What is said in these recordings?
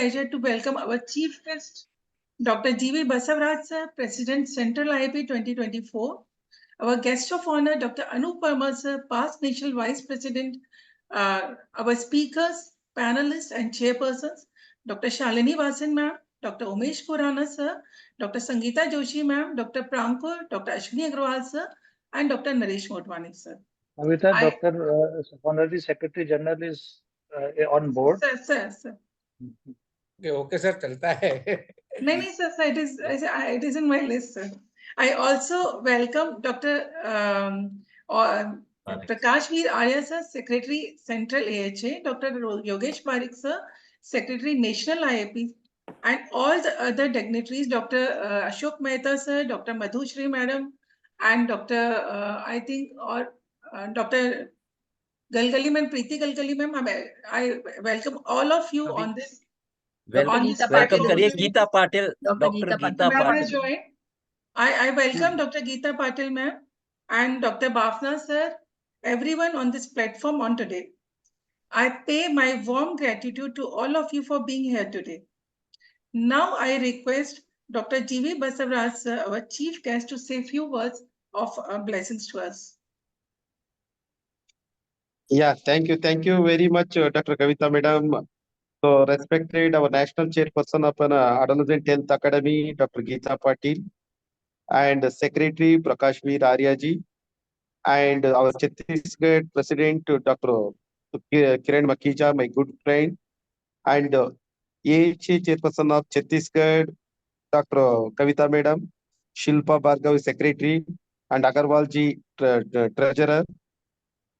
pleasure to welcome our chief guest, Dr. G.V. Basavaraj, sir, President, Central IAP 2024. Our guest of honor, Dr. Anup Verma, sir, past National Vice President. Our speakers, panelists, and chairpersons, Dr. Shalini Bhasin, ma'am, Dr. Omesh Khurana, sir, Dr. Sangeeta Joshi, ma'am, Dr. Prankur, Dr. Ashwani Agarwal, sir, and Dr. Naresh Motwani, sir. Kavita, Dr. Honorary Secretary General is on board. Sir. Okay, sir, chalta hai. No, sir, it is in my list, sir. I also welcome Dr. Prakash Veer Arya, sir, Secretary Central AHA, Dr. Yogesh Parikh, sir, Secretary National IAP, and all the other dignitaries, Dr. Ashok Mehta, sir, Dr. Madhushri, madam, and Dr. Dr. Galgali, ma'am, Preeti Galgali, ma'am. I welcome all of you on this. Welcome करिए Gita Patil, Dr. Geeta Patil. I welcome Dr. Geeta Patil, ma'am, and Dr. Bafna, sir, everyone on this platform on today. I pay my warm gratitude to all of you for being here today. Now I request Dr. G.V. Basavaraj, sir, our chief guest, to say a few words of blessings to us. Yeah, thank you very much, Dr. Kavita Madam. So, respected our national chairperson of Adolescent Health Academy, Dr. Geeta Patil, and Secretary Prakash Veer Arya ji, and our Chhattisgarh President, Dr. Kiran Makija, my good friend, and AHA Chairperson of Chhattisgarh, Dr. Kavita Madam, Shilpa Bhargav, Secretary, and Agarwal ji, Treasurer,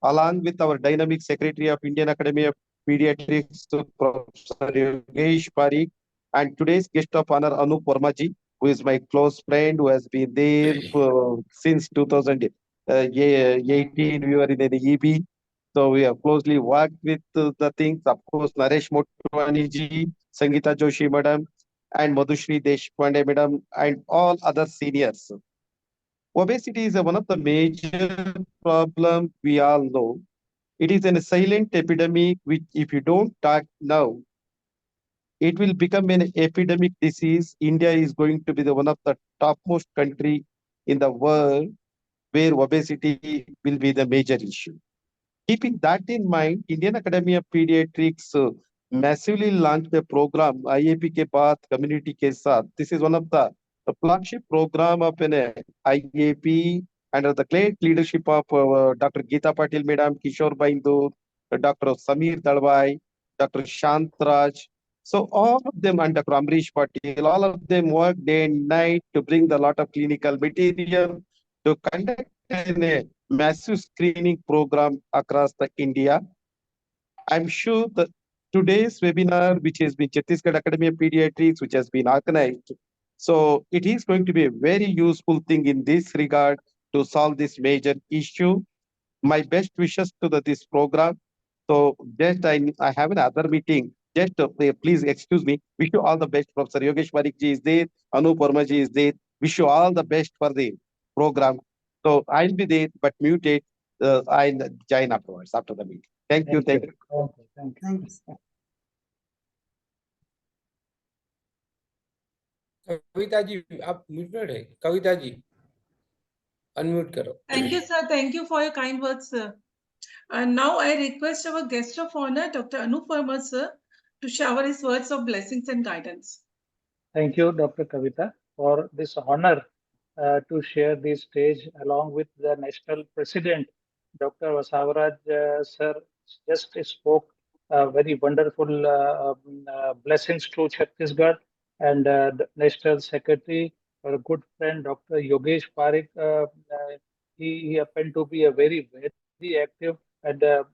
along with our dynamic Secretary of Indian Academy of Pediatrics, Professor Yogesh Parikh, and today's guest of honor, Anup Verma ji, who is my close friend, who has been there since 2018. We were in the EB, so we have closely worked with the things. Of course, Naresh Motwani ji, Sangeeta Joshi madam, and Madhushri Deshpande madam, and all other seniors. Obesity is one of the major problems we all know. It is a silent epidemic which, if you don't act now, it will become an epidemic disease. India is going to be one of the topmost country in the world where obesity will be the major issue. Keeping that in mind, Indian Academy of Pediatrics massively launched a program, IAP ke baad, community ke saath. This is one of the flagship program of an IAP under the great leadership of Dr. Geeta Patil Madam, Kishore Baindur, Dr. Samir Dalwai, Dr. Shantraj. So all of them, and Dr. Amrish Patil, all of them work day and night to bring the lot of clinical material to conduct a massive screening program across the India. I'm sure that today's webinar, which has been Chhattisgarh Academy of Pediatrics, which has been organized, so it is going to be a very useful thing in this regard to solve this major issue. My best wishes to this program. So just I have another meeting. Just please excuse me. Wish you all the best. Professor Yogesh Parikh ji is there. Anup Verma ji is there. Wish you all the best for the program. So I'll be there, but muted. I'll join afterwards after the meeting. Thank you. Thank you. Kavita ji, आप muted है. Kavita ji, unmute करो. Thank you, sir. Thank you for your kind words, sir. Now I request our guest of honor, Dr. Anup Verma, sir, to shower his words of blessings and guidance. Thank you, Dr. Kavita, for this honor to share this stage along with the National President, Dr. Basavaraj sir. Just spoke very wonderful blessings to Chhattisgarh, and the National Secretary, our good friend, Dr. Yogesh Parikh. He happened to be a very active, and a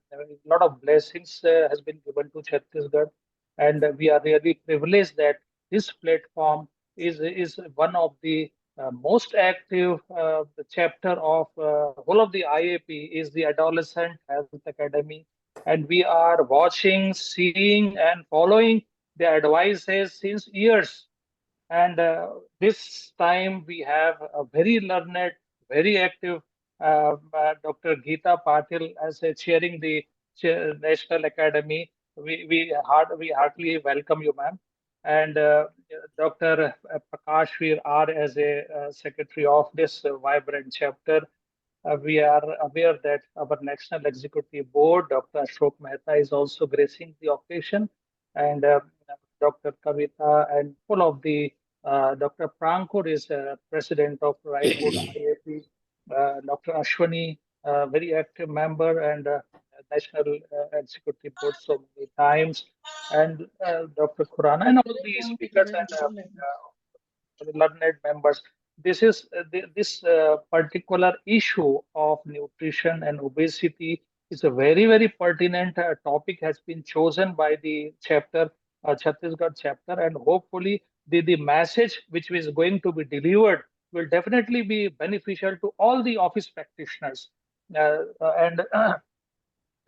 lot of blessings has been given to Chhattisgarh, and we are really privileged that this platform is one of the most active chapter of whole of the IAP is the Adolescent Health Academy, and we are watching, seeing, and following the advices since years. And this time we have a very learned, very active Dr. Geeta Patil as chairing the National Academy. We heartily welcome you, ma'am. and Dr. Prakash Veer are as a secretary of this vibrant chapter. We are aware that our National Executive Board, Dr. Ashok Mehta, is also gracing the occasion, and Dr. Kavita and full of the Dr. Prankur is president of Raipur IAP, Dr. Ashwani, very active member and National Executive Board so many times, and Dr. Khurana and all the speakers and learned members. This is this particular issue of nutrition and obesity is a very pertinent topic has been chosen by the chapter, Chhattisgarh chapter, and hopefully the message which is going to be delivered will definitely be beneficial to all the office practitioners. And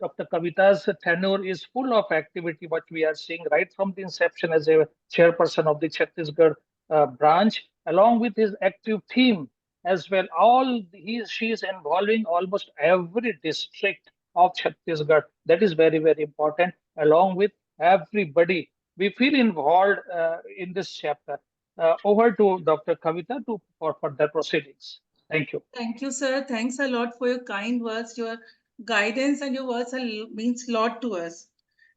Dr. Kavita's tenure is full of activity, what we are seeing right from the inception as a chairperson of the Chhattisgarh branch, along with his active team as well. She is involving almost every district of Chhattisgarh. That is very important. Along with everybody, we feel involved in this chapter. Over to Dr. Kavita for further proceedings. Thank you. Thank you, sir. Thanks a lot for your kind words. Your guidance and your words means a lot to us.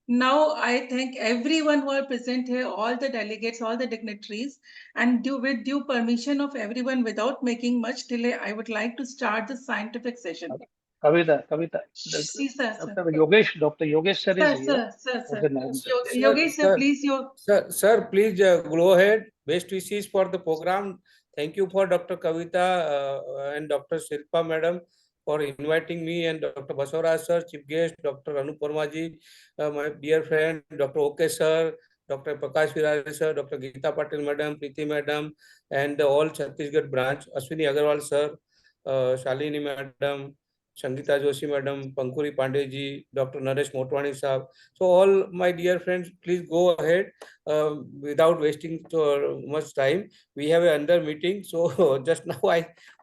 Now, I thank everyone who are present here, all the delegates, all the dignitaries, and with due permission of everyone, without making much delay, I would like to start the scientific session. Kavita. See, sir. Dr. Yogesh sir is here. Sir. Sir, Yogesh, sir, please, Sir, please go ahead. Best wishes for the program. Thank you for Dr. Kavita and Dr. Shilpa madam for inviting me, and Dr. Basavaraj sir, chief guest, Dr. Anupama ji, my dear friend, Dr. OK sir, Dr. Prakash Viraj sir, Dr. Geeta Patil madam, Preeti madam, and all Chhattisgarh branch, Ashwani Agarwal sir, Shalini madam, Sangeeta Joshi madam, Pankuri Pandey ji, Dr. Naresh Motwani sir. So all my dear friends, please go ahead without wasting much time. We have another meeting. So just now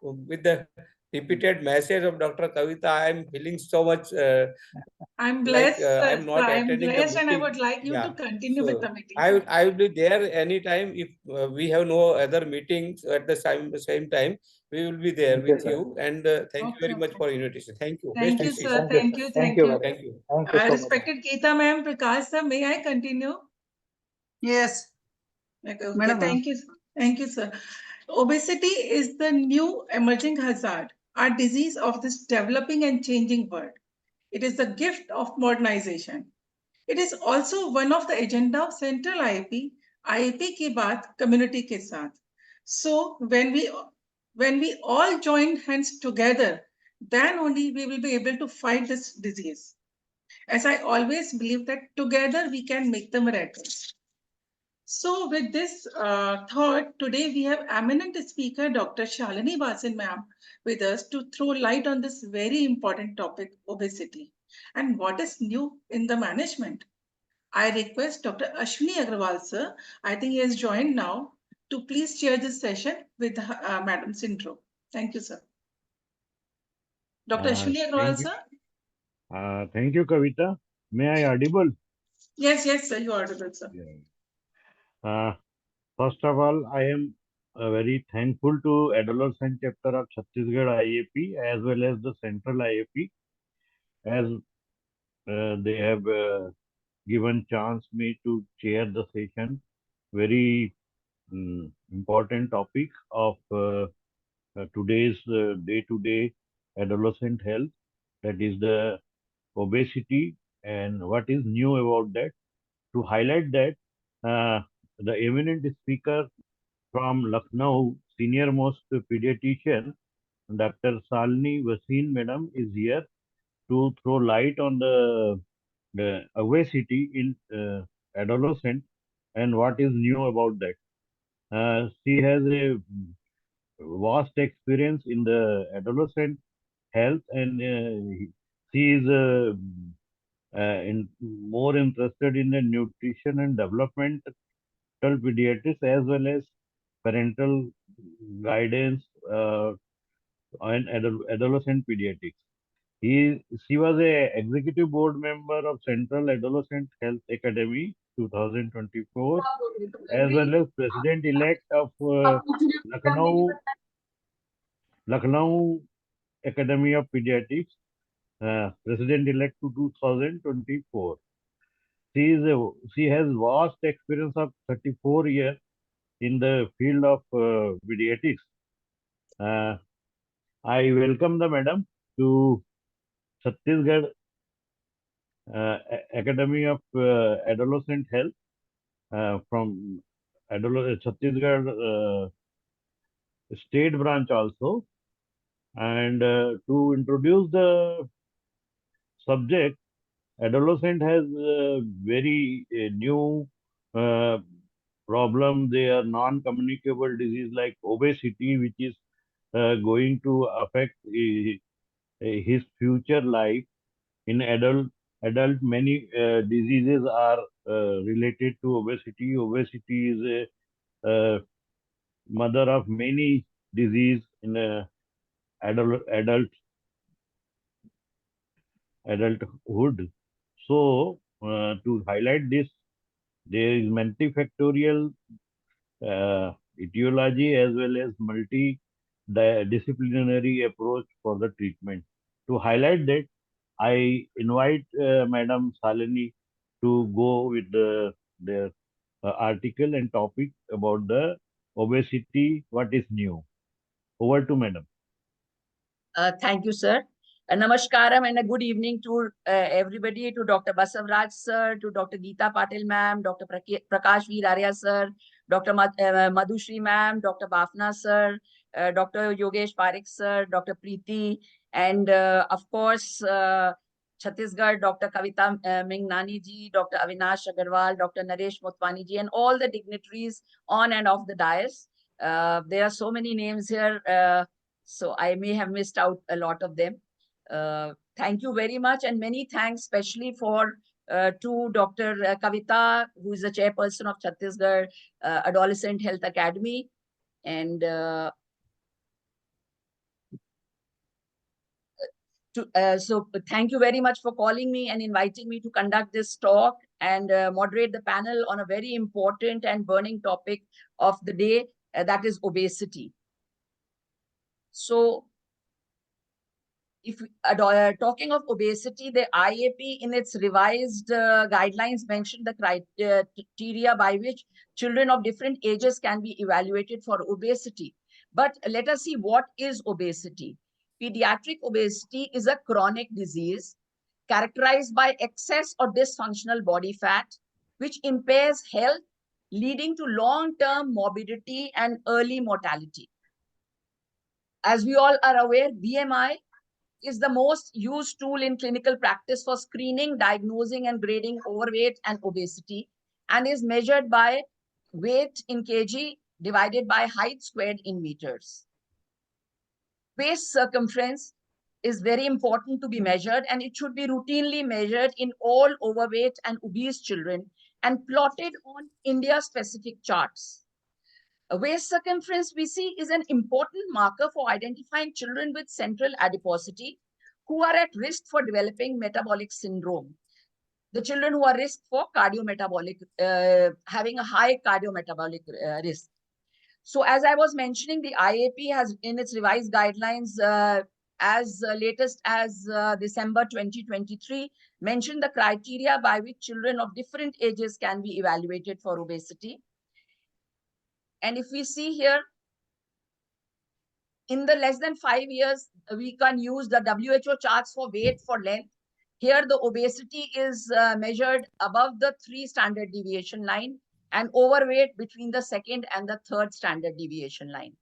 with the repeated message of Dr. Kavita, I am feeling so much. I'm blessed. I'm not attending the meeting. And I would like you to continue with the meeting. I will be there anytime. If we have no other meetings at the same time, we will be there with you. And thank you very much for invitation. Thank you. Thank you, sir. Thank you. Thank you so much. Respected Geeta ma'am, Prakash sir, may I continue? Yes. Okay. Thank you. Thank you, sir. Obesity is the new emerging hazard, a disease of this developing and changing world. It is the gift of modernization. It is also one of the agenda of Central IAP, IAP ke baat community ke saath. So when we all join hands together, then only we will be able to fight this disease. As I always believe that together we can make the miracles. So with this thought, today we have eminent speaker Dr. Shalini Bhasin ma'am with us to throw light on this very important topic, obesity, and what is new in the management. I request Dr. Ashwani Agarwal sir, I think he has joined now, to please chair this session with Madam's intro. Thank you, sir. Dr. Ashwani Agarwal sir. Thank you, Kavita. May I audible? Yes, sir, you are audible, sir. First of all, I am very thankful to Adolescent chapter of Chhattisgarh IAP as well as the Central IAP, as they have given chance me to chair the session. Very important topic of today's day-to-day adolescent health, that is the obesity and what is new about that. To highlight that, the eminent speaker from Lucknow, senior most pediatrician, Dr. Shalini Bhasin madam is here to throw light on the obesity in adolescent and what is new about that. She has a vast experience in the adolescent health, and she is more interested in the nutrition and developmental pediatrics as well as parental guidance and adolescent pediatrics. She was a executive board member of Central Adolescent Health Academy 2024, as well as President-elect of Lucknow Academy of Pediatrics, President-elect to 2024. She has vast experience of 34 years in the field of pediatrics. I welcome the madam to Chhattisgarh Academy of Adolescent Health from Chhattisgarh state branch also. And to introduce the subject, adolescent has very new problem. They are non-communicable disease like obesity, which is going to affect his future life. In adult many diseases are related to obesity. Obesity is a mother of many disease in adulthood. So to highlight this, there is multifactorial etiology as well as multidisciplinary approach for the treatment. To highlight that, I invite Madam Shalini to go with their article and topic about the obesity, what is new. Over to Madam. Thank you, sir. Namaskaram and a good evening to everybody, to Dr. Basavraj sir, to Dr. Geeta Patil ma'am, Dr. Prakash Veer Arya sir, Dr. Madhushri ma'am, Dr. Bafna sir, Dr. Yogesh Parekh sir, Dr. Preeti, and of course, Chhattisgarh, Dr. Kavita Mingnani ji, Dr. Avinash Agarwal, Dr. Naresh Motwani ji, and all the dignitaries on and off the dais. There are so many names here. So I may have missed out a lot of them. Thank you very much, and many thanks especially for to Dr. Kavita, who is the chairperson of Chhattisgarh Adolescent Health Academy. And so thank you very much for calling me and inviting me to conduct this talk and moderate the panel on a very important and burning topic of the day, that is obesity. So, if talking of obesity, the IAP in its revised guidelines mentioned the criteria by which children of different ages can be evaluated for obesity. But let us see, what is obesity? Pediatric obesity is a chronic disease characterized by excess or dysfunctional body fat, which impairs health, leading to long-term morbidity and early mortality. As we all are aware, BMI is the most used tool in clinical practice for screening, diagnosing, and grading overweight and obesity, and is measured by weight in kg divided by height squared in meters. Waist circumference is very important to be measured, and it should be routinely measured in all overweight and obese children and plotted on India-specific charts. Waist circumference, we see, is an important marker for identifying children with central adiposity who are at risk for developing metabolic syndrome. The children who are at risk for cardiometabolic, having a high cardiometabolic risk. So as I was mentioning, the IAP has in its revised guidelines as latest as December 2023, mentioned the criteria by which children of different ages can be evaluated for obesity. And if we see here, in the less than 5 years, we can use the WHO charts for weight for length. Here, the obesity is measured above the 3 standard deviation line and overweight between the 2nd and the 3rd standard deviation line.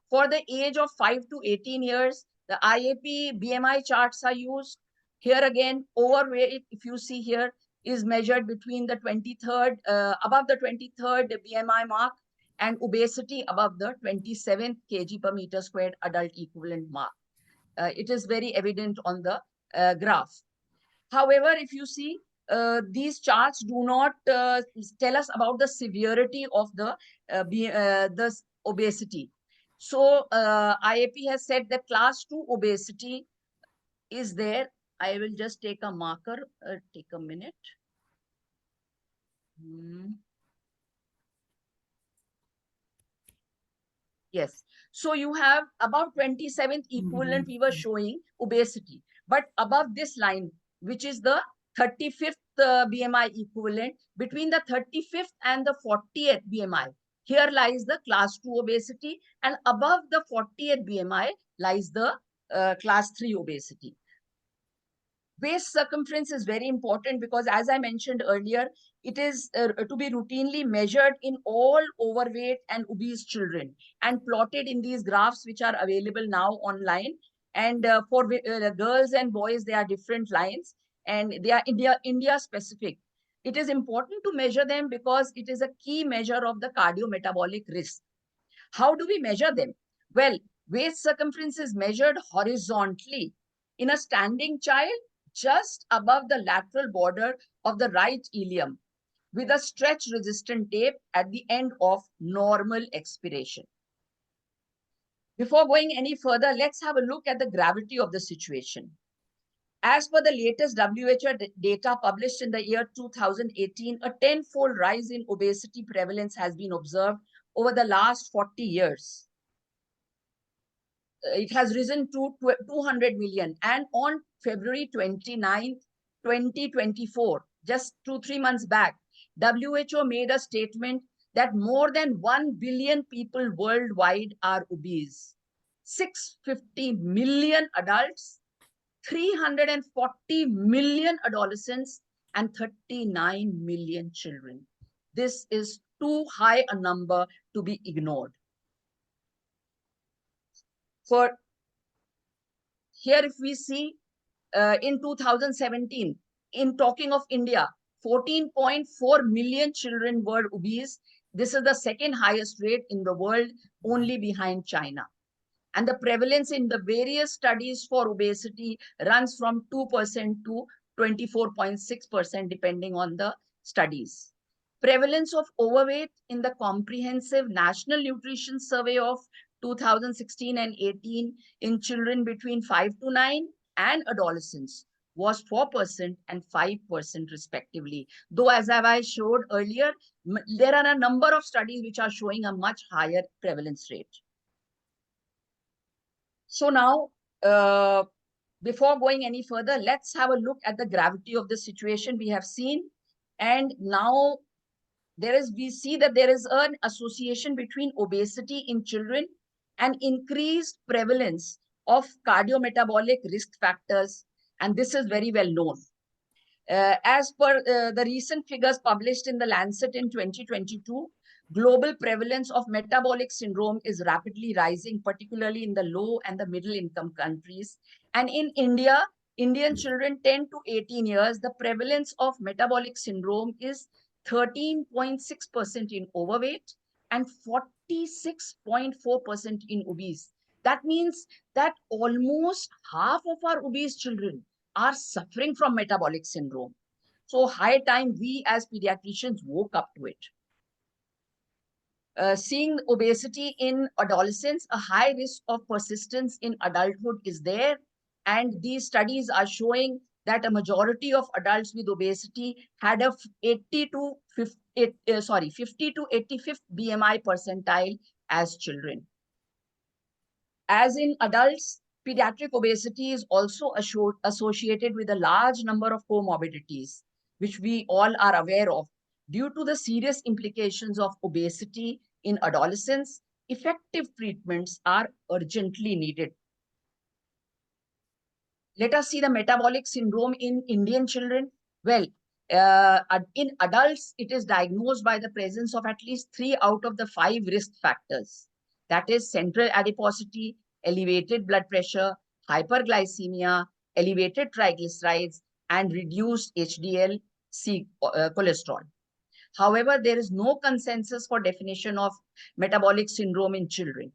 For the age of 5 to 18 years, the IAP BMI charts are used. Here again, overweight, if you see here, is measured between the 23rd, above the 23rd BMI mark, and obesity above the 27th kg per meter squared adult equivalent mark. It is very evident on the graph. However, if you see, these charts do not tell us about the severity of the obesity. So IAP has said that class 2 obesity is there. I will just take a marker, take a minute. Yes. So you have about 27th equivalent we were showing obesity. But above this line, which is the 35th BMI equivalent, between the 35th and the 40th BMI, here lies the class 2 obesity, and above the 40th BMI lies the class 3 obesity. Waist circumference is very important because, as I mentioned earlier, it is to be routinely measured in all overweight and obese children and plotted in these graphs which are available now online. And for girls and boys, they are different lines and they are India specific. It is important to measure them because it is a key measure of the cardiometabolic risk. How do we measure them? Well, waist circumference is measured horizontally in a standing child just above the lateral border of the right ilium with a stretch resistant tape at the end of normal expiration. Before going any further, let's have a look at the gravity of the situation. As per the latest WHO data published in the year 2018, a 10-fold rise in obesity prevalence has been observed over the last 40 years. It has risen to 200 million. And on February 29th, 2024, just 2-3 months back, WHO made a statement that more than 1 billion people worldwide are obese. 650 million adults, 340 million adolescents, and 39 million children. This is too high a number to be ignored. For here, if we see in 2017, in talking of India, 14.4 million children were obese. This is the second highest rate in the world, only behind China. And the prevalence in the various studies for obesity runs from 2% to 24.6%, depending on the studies. Prevalence of overweight in the comprehensive National Nutrition Survey of 2016 and 18 in children between 5 to 9 and adolescents was 4% and 5% respectively. Though, as I showed earlier, there are a number of studies which are showing a much higher prevalence rate. So now, before going any further, let's have a look at the gravity of the situation we have seen. And now we see that there is an association between obesity in children and increased prevalence of cardiometabolic risk factors. And this is very well known. As per the recent figures published in the Lancet in 2022, global prevalence of metabolic syndrome is rapidly rising, particularly in the low and the middle income countries. And in India, Indian children 10 to 18 years, the prevalence of metabolic syndrome is 13.6% in overweight and 46.4% in obese. That means that almost half of our obese children are suffering from metabolic syndrome. So high time we as pediatricians woke up to it. Seeing obesity in adolescents, a high risk of persistence in adulthood is there. And these studies are showing that a majority of adults with obesity had a 50 to 85th BMI percentile as children. As in adults, pediatric obesity is also associated with a large number of comorbidities, which we all are aware of. Due to the serious implications of obesity in adolescents, effective treatments are urgently needed. Let us see the metabolic syndrome in Indian children. Well, in adults, it is diagnosed by the presence of at least 3 out of the 5 risk factors. That is central adiposity, elevated blood pressure, hyperglycemia, elevated triglycerides, and reduced HDL-C cholesterol. However, there is no consensus for definition of metabolic syndrome in children.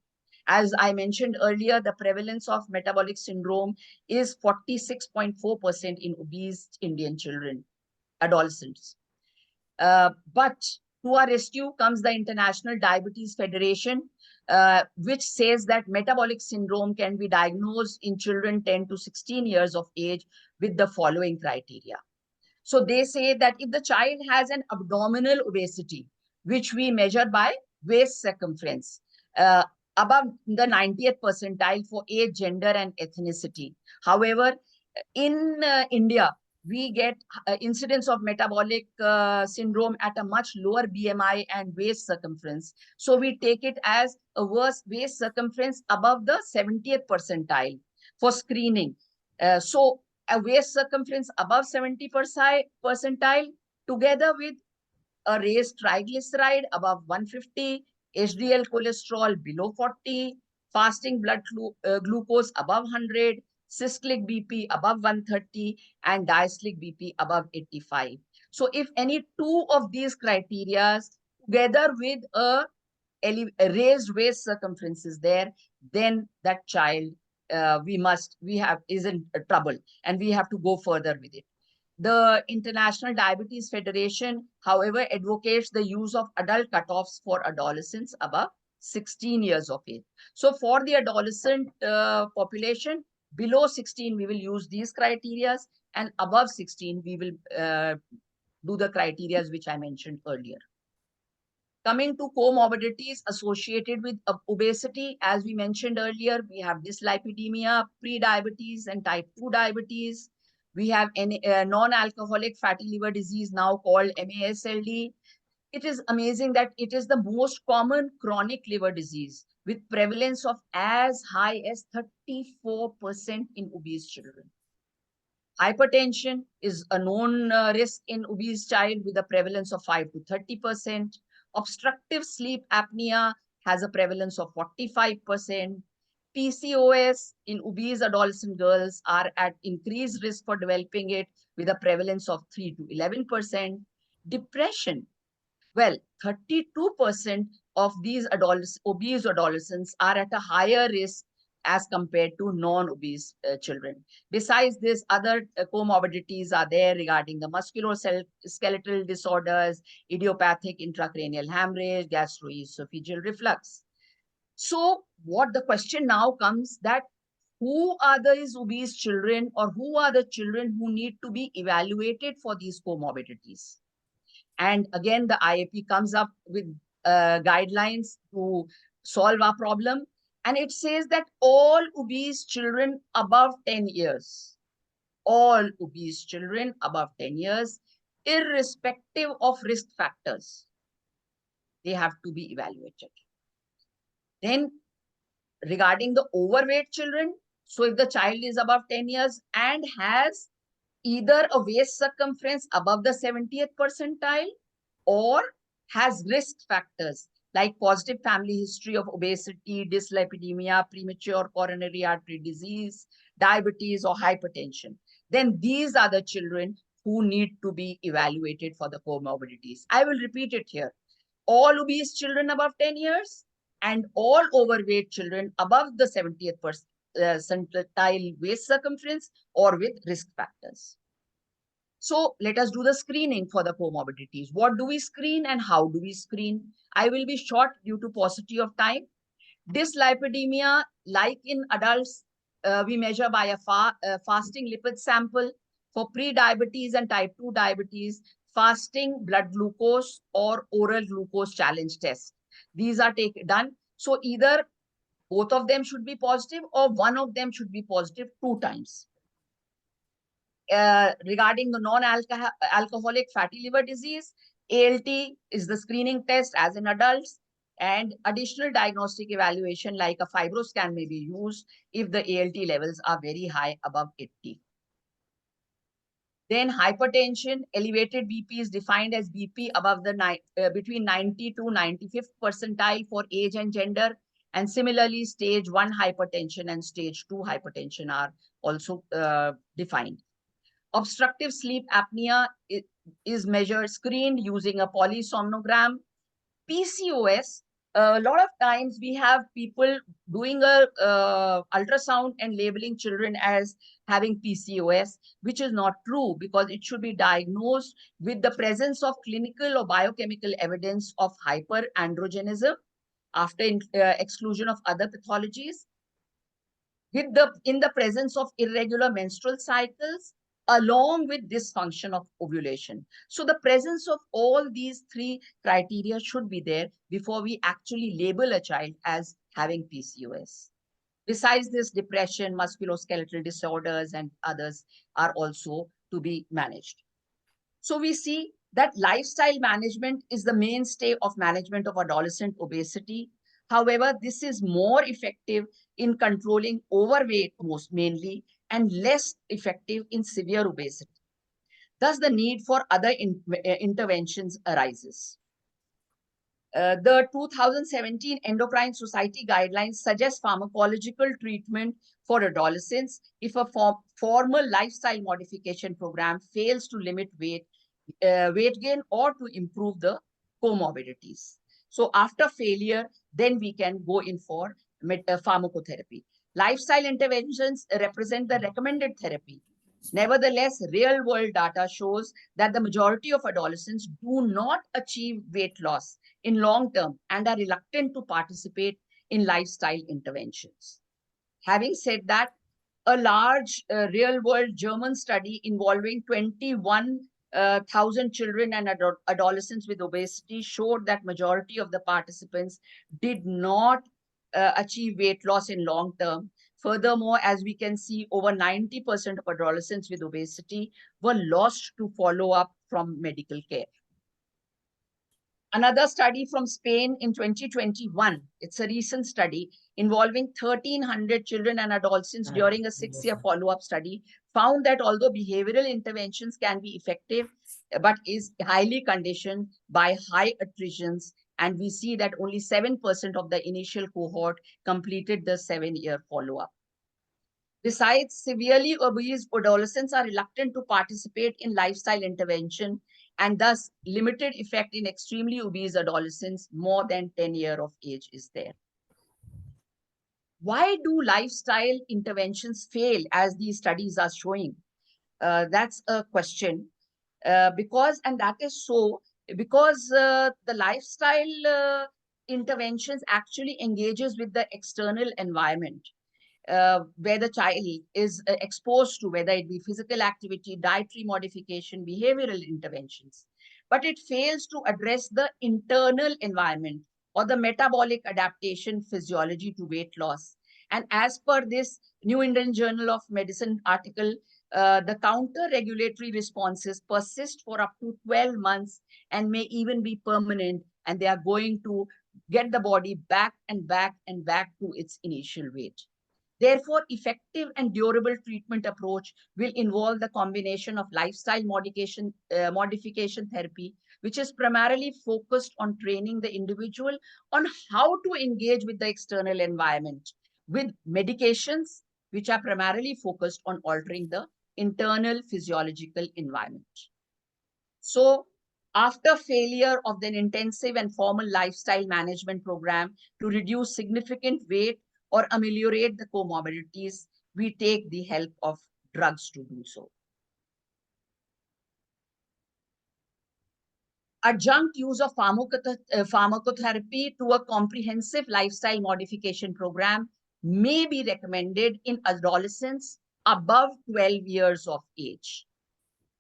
As I mentioned earlier, the prevalence of metabolic syndrome is 46.4% in obese Indian children, adolescents. But to our rescue comes the International Diabetes Federation, which says that metabolic syndrome can be diagnosed in children 10 to 16 years of age with the following criteria. So they say that if the child has an abdominal obesity, which we measure by waist circumference, above the 90th percentile for age, gender, and ethnicity. However, in India, we get incidence of metabolic syndrome at a much lower BMI and waist circumference. So we take it as a worse waist circumference above the 70th percentile for screening. So a waist circumference above 70 percentile together with a raised triglyceride above 150, HDL cholesterol below 40, fasting blood glucose above 100, systolic BP above 130, and diastolic BP above 85. So if any two of these criteria together with a raised waist circumference is there, then that child is in trouble and we have to go further with it. The International Diabetes Federation, however, advocates the use of adult cutoffs for adolescents above 16 years of age. So for the adolescent population, below 16, we will use these criteria, and above 16, we will do the criteria which I mentioned earlier. Coming to comorbidities associated with obesity, as we mentioned earlier, we have dyslipidemia, pre-diabetes, and type 2 diabetes. We have non-alcoholic fatty liver disease, now called MASLD. It is amazing that it is the most common chronic liver disease with prevalence of as high as 34% in obese children. Hypertension is a known risk in obese child with a prevalence of 5 to 30%. Obstructive sleep apnea has a prevalence of 45%. PCOS in obese adolescent girls are at increased risk for developing it with a prevalence of 3 to 11%. Depression, well, 32% of these obese adolescents are at a higher risk as compared to non-obese children. Besides this, other comorbidities are there regarding the musculoskeletal disorders, idiopathic intracranial hemorrhage, gastroesophageal reflux. So what the question now comes that who are these obese children, or who are the children who need to be evaluated for these comorbidities? And again, the IAP comes up with guidelines to solve our problem. And it says that all obese children above 10 years, all obese children above 10 years, irrespective of risk factors, they have to be evaluated. Then regarding the overweight children, so if the child is above 10 years and has either a waist circumference above the 70th percentile or has risk factors like positive family history of obesity, dyslipidemia, premature coronary artery disease, diabetes, or hypertension, then these are the children who need to be evaluated for the comorbidities. I will repeat it here. All obese children above 10 years and all overweight children above the 70th percentile waist circumference or with risk factors. So let us do the screening for the comorbidities. What do we screen and how do we screen? I will be short due to paucity of time. Dyslipidemia, like in adults, we measure by a fasting lipid sample. For pre-diabetes and type 2 diabetes, fasting blood glucose or oral glucose challenge test. These are done. So either both of them should be positive or one of them should be positive 2 times. Regarding the non-alcoholic fatty liver disease, ALT is the screening test as in adults, and additional diagnostic evaluation like a fibroscan may be used if the ALT levels are very high, above 80. Then hypertension, elevated BP is defined as BP above the between 90 to 95th percentile for age and gender. And similarly, stage 1 hypertension and stage 2 hypertension are also defined. Obstructive sleep apnea is measured, screened using a polysomnogram. PCOS, a lot of times we have people doing a ultrasound and labeling children as having PCOS, which is not true because it should be diagnosed with the presence of clinical or biochemical evidence of hyperandrogenism after exclusion of other pathologies, in the presence of irregular menstrual cycles, along with dysfunction of ovulation. So the presence of all these three criteria should be there before we actually label a child as having PCOS. Besides this, depression, musculoskeletal disorders, and others are also to be managed. So we see that lifestyle management is the mainstay of management of adolescent obesity. However, this is more effective in controlling overweight mainly, and less effective in severe obesity. Thus, the need for other interventions arises. The 2017 Endocrine Society guidelines suggest pharmacological treatment for adolescents if a formal lifestyle modification program fails to limit weight gain or to improve the comorbidities. So after failure, then we can go in for pharmacotherapy. Lifestyle interventions represent the recommended therapy. Nevertheless, real-world data shows that the majority of adolescents do not achieve weight loss in long term and are reluctant to participate in lifestyle interventions. Having said that, a large real-world German study involving 21,000 children and adolescents with obesity showed that majority of the participants did not achieve weight loss in long term. Furthermore, as we can see, over 90% of adolescents with obesity were lost to follow-up from medical care. Another study from Spain in 2021, it's a recent study involving 1,300 children and adolescents during a 6-year follow-up study, found that although behavioral interventions can be effective, but is highly conditioned by high attritions, and we see that only 7% of the initial cohort completed the 7-year follow-up. Besides, severely obese adolescents are reluctant to participate in lifestyle intervention, and thus limited effect in extremely obese adolescents more than 10 years of age is there. Why do lifestyle interventions fail, as these studies are showing? That's a question. Because the lifestyle interventions actually engages with the external environment. Where the child is exposed to, whether it be physical activity, dietary modification, behavioral interventions. But it fails to address the internal environment or the metabolic adaptation physiology to weight loss. And as per this New England Journal of Medicine article, the counter-regulatory responses persist for up to 12 months and may even be permanent, and they are going to get the body back and back and back to its initial weight. Therefore, effective and durable treatment approach will involve the combination of lifestyle modification therapy, which is primarily focused on training the individual on how to engage with the external environment, with medications which are primarily focused on altering the internal physiological environment. So, after failure of an intensive and formal lifestyle management program to reduce significant weight or ameliorate the comorbidities, we take the help of drugs to do so. Adjunct use of pharmacotherapy to a comprehensive lifestyle modification program may be recommended in adolescents above 12 years of age.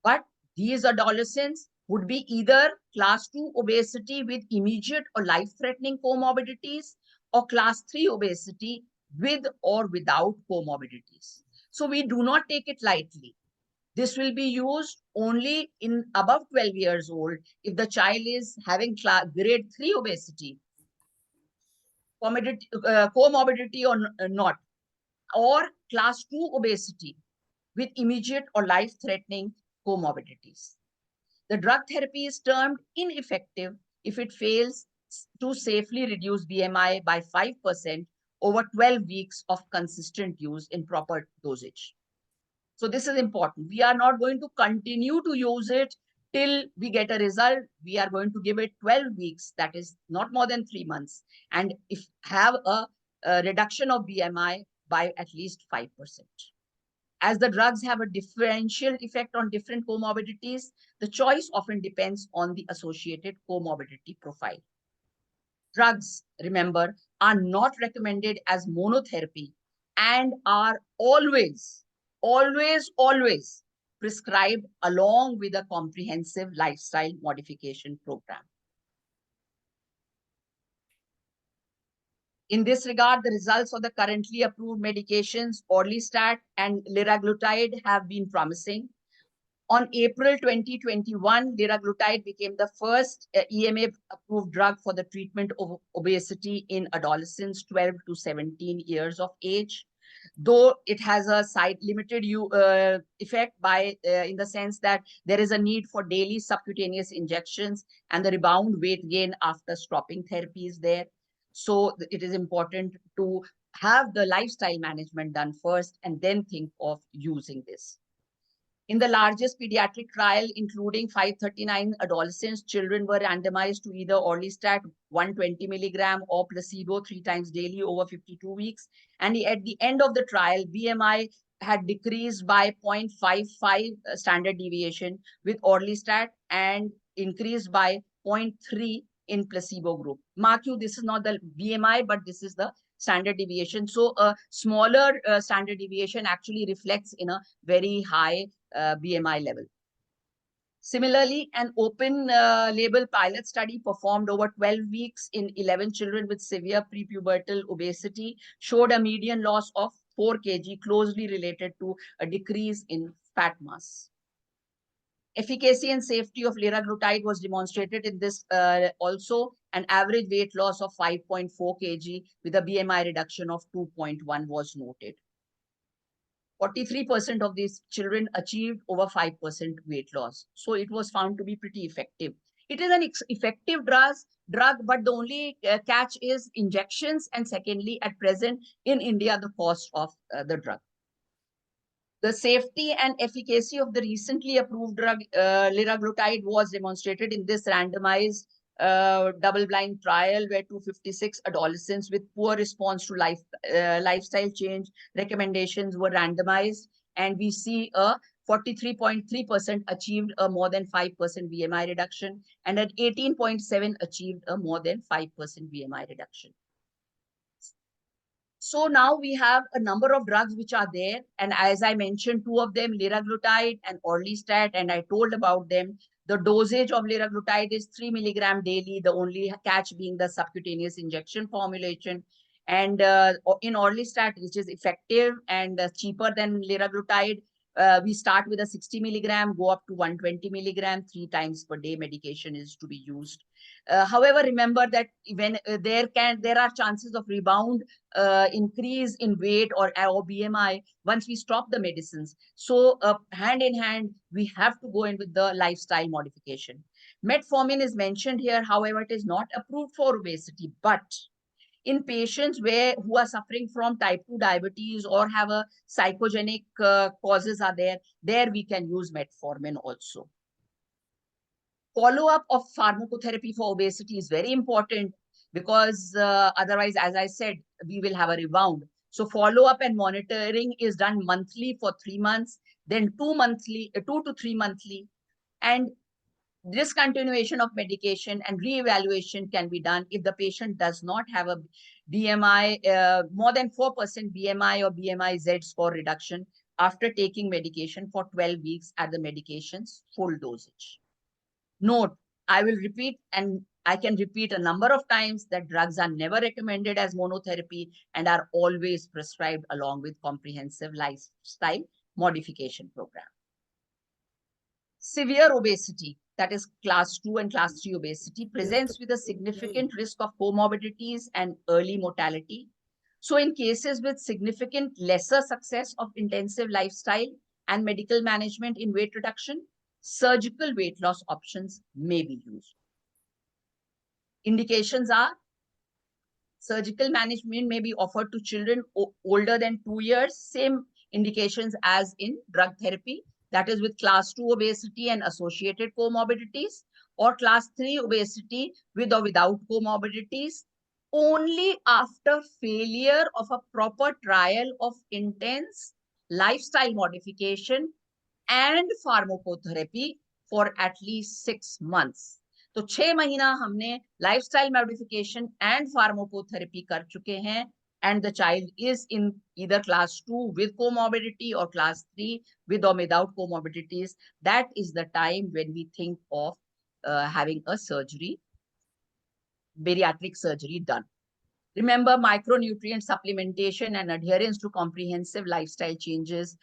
But these adolescents would be either class 2 obesity with immediate or life-threatening comorbidities, or class 3 obesity with or without comorbidities. So we do not take it lightly. This will be used only in above 12 years old if the child is having grade 3 obesity, comorbidity or not, or class 2 obesity with immediate or life-threatening comorbidities. The drug therapy is termed ineffective if it fails to safely reduce BMI by 5% over 12 weeks of consistent use in proper dosage. So this is important. We are not going to continue to use it till we get a result. We are going to give it 12 weeks, that is not more than 3 months, and if have a reduction of BMI by at least 5%. As the drugs have a differential effect on different comorbidities, the choice often depends on the associated comorbidity profile. Drugs, remember, are not recommended as monotherapy and are always prescribed along with a comprehensive lifestyle modification program. In this regard, the results of the currently approved medications, Orlistat and liraglutide, have been promising. On April 2021, liraglutide became the first EMA-approved drug for the treatment of obesity in adolescents 12 to 17 years of age. Though it has a limited effect in the sense that there is a need for daily subcutaneous injections and the rebound weight gain after stopping therapy is there. So it is important to have the lifestyle management done first and then think of using this. In the largest pediatric trial, including 539 adolescents, children were randomized to either Orlistat 120 milligram or placebo 3 times daily over 52 weeks. And at the end of the trial, BMI had decreased by 0.55 standard deviation with Orlistat and increased by 0.3 in placebo group. Mark you, this is not the BMI, but this is the standard deviation. So a smaller standard deviation actually reflects in a very high BMI level. Similarly, an open label pilot study performed over 12 weeks in 11 children with severe prepubertal obesity showed a median loss of 4 kg, closely related to a decrease in fat mass. Efficacy and safety of liraglutide was demonstrated in this also. An average weight loss of 5.4 kg with a BMI reduction of 2.1 was noted. 43% of these children achieved over 5% weight loss. So it was found to be pretty effective. It is an effective drug, but the only catch is injections. And secondly, at present in India, the cost of the drug. The safety and efficacy of the recently approved drug liraglutide was demonstrated in this randomized double-blind trial where 256 adolescents with poor response to lifestyle change recommendations were randomized, and we see a 43.3% achieved a more than 5% BMI reduction, and at 18.7% achieved a more than 5% BMI reduction. So now we have a number of drugs which are there. And as I mentioned, 2 of them, liraglutide and Orlistat, and I told about them. The dosage of liraglutide is 3 milligram daily, the only catch being the subcutaneous injection formulation. And in Orlistat, which is effective and cheaper than liraglutide, we start with a 60 milligram, go up to 120 milligram, 3 times per day medication is to be used. However, remember that when there are chances of rebound increase in weight or BMI once we stop the medicines. So hand in hand, we have to go in with the lifestyle modification. Metformin is mentioned here. However, it is not approved for obesity, but in patients who are suffering from type 2 diabetes or have a psychogenic causes are there we can use metformin also. Follow-up of pharmacotherapy for obesity is very important because otherwise, as I said, we will have a rebound. So follow-up and monitoring is done monthly for 3 months, then 2 to 3 monthly, and discontinuation of medication and re-evaluation can be done if the patient does not have a BMI, more than 4% BMI or BMI Z score reduction after taking medication for 12 weeks at the medication's full dosage. Note, I will repeat, and I can repeat a number of times, that drugs are never recommended as monotherapy and are always prescribed along with comprehensive lifestyle modification program. Severe obesity, that is class 2 and class 3 obesity, presents with a significant risk of comorbidities and early mortality. So in cases with significant lesser success of intensive lifestyle and medical management in weight reduction, surgical weight loss options may be used. Indications are surgical management may be offered to children older than 2 years, same indications as in drug therapy, that is with class 2 obesity and associated comorbidities, or class 3 obesity with or without comorbidities, only after failure of a proper trial of intense lifestyle modification and pharmacotherapy for at least 6 months. तो 6 महीना हमने lifestyle modification and pharmacotherapy कर चुके हैं, and the child is in either class 2 with comorbidity or class 3 with or without comorbidities, that is the time when we think of having a surgery, bariatric surgery done. Remember, micronutrient supplementation and adherence to comprehensive lifestyle changes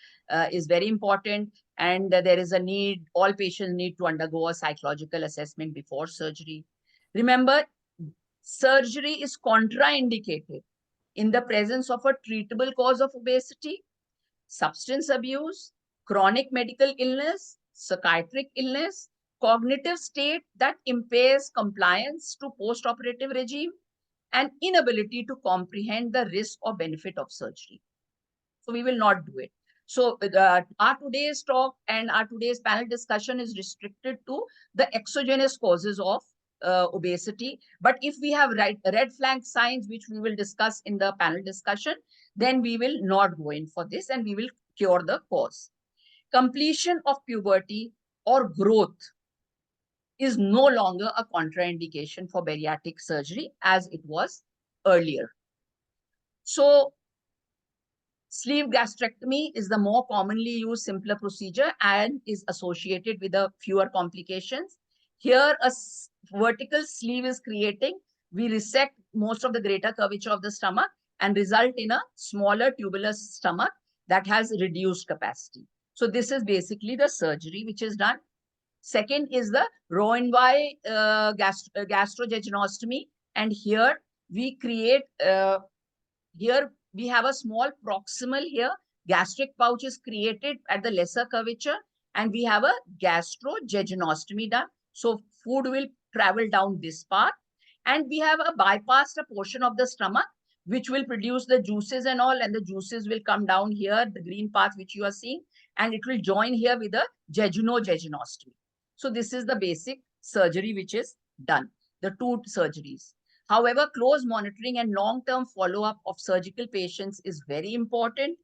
is very important. And there is a need, all patients need to undergo a psychological assessment before surgery. Remember, surgery is contraindicated in the presence of a treatable cause of obesity, substance abuse, chronic medical illness, psychiatric illness, cognitive state that impairs compliance to post-operative regime, and inability to comprehend the risk or benefit of surgery. So we will not do it. So our today's talk and our today's panel discussion is restricted to the exogenous causes of obesity. But if we have red flag signs, which we will discuss in the panel discussion, then we will not go in for this and we will cure the cause. Completion of puberty or growth is no longer a contraindication for bariatric surgery as it was earlier. So sleeve gastrectomy is the more commonly used, simpler procedure and is associated with a fewer complications. Here, a vertical sleeve is creating. We resect most of the greater curvature of the stomach and result in a smaller tubular stomach that has reduced capacity. So this is basically the surgery which is done. Second is the Roux-en-Y gastrojejunostomy. And here we create, here we have a small proximal here. Gastric pouch is created at the lesser curvature and we have a gastrojejunostomy done. So food will travel down this path and we have a bypassed a portion of the stomach which will produce the juices and all, and the juices will come down here, the green path which you are seeing, and it will join here with a jejunojejunostomy. So this is the basic surgery which is done, the two surgeries. However, close monitoring and long-term follow-up of surgical patients is very important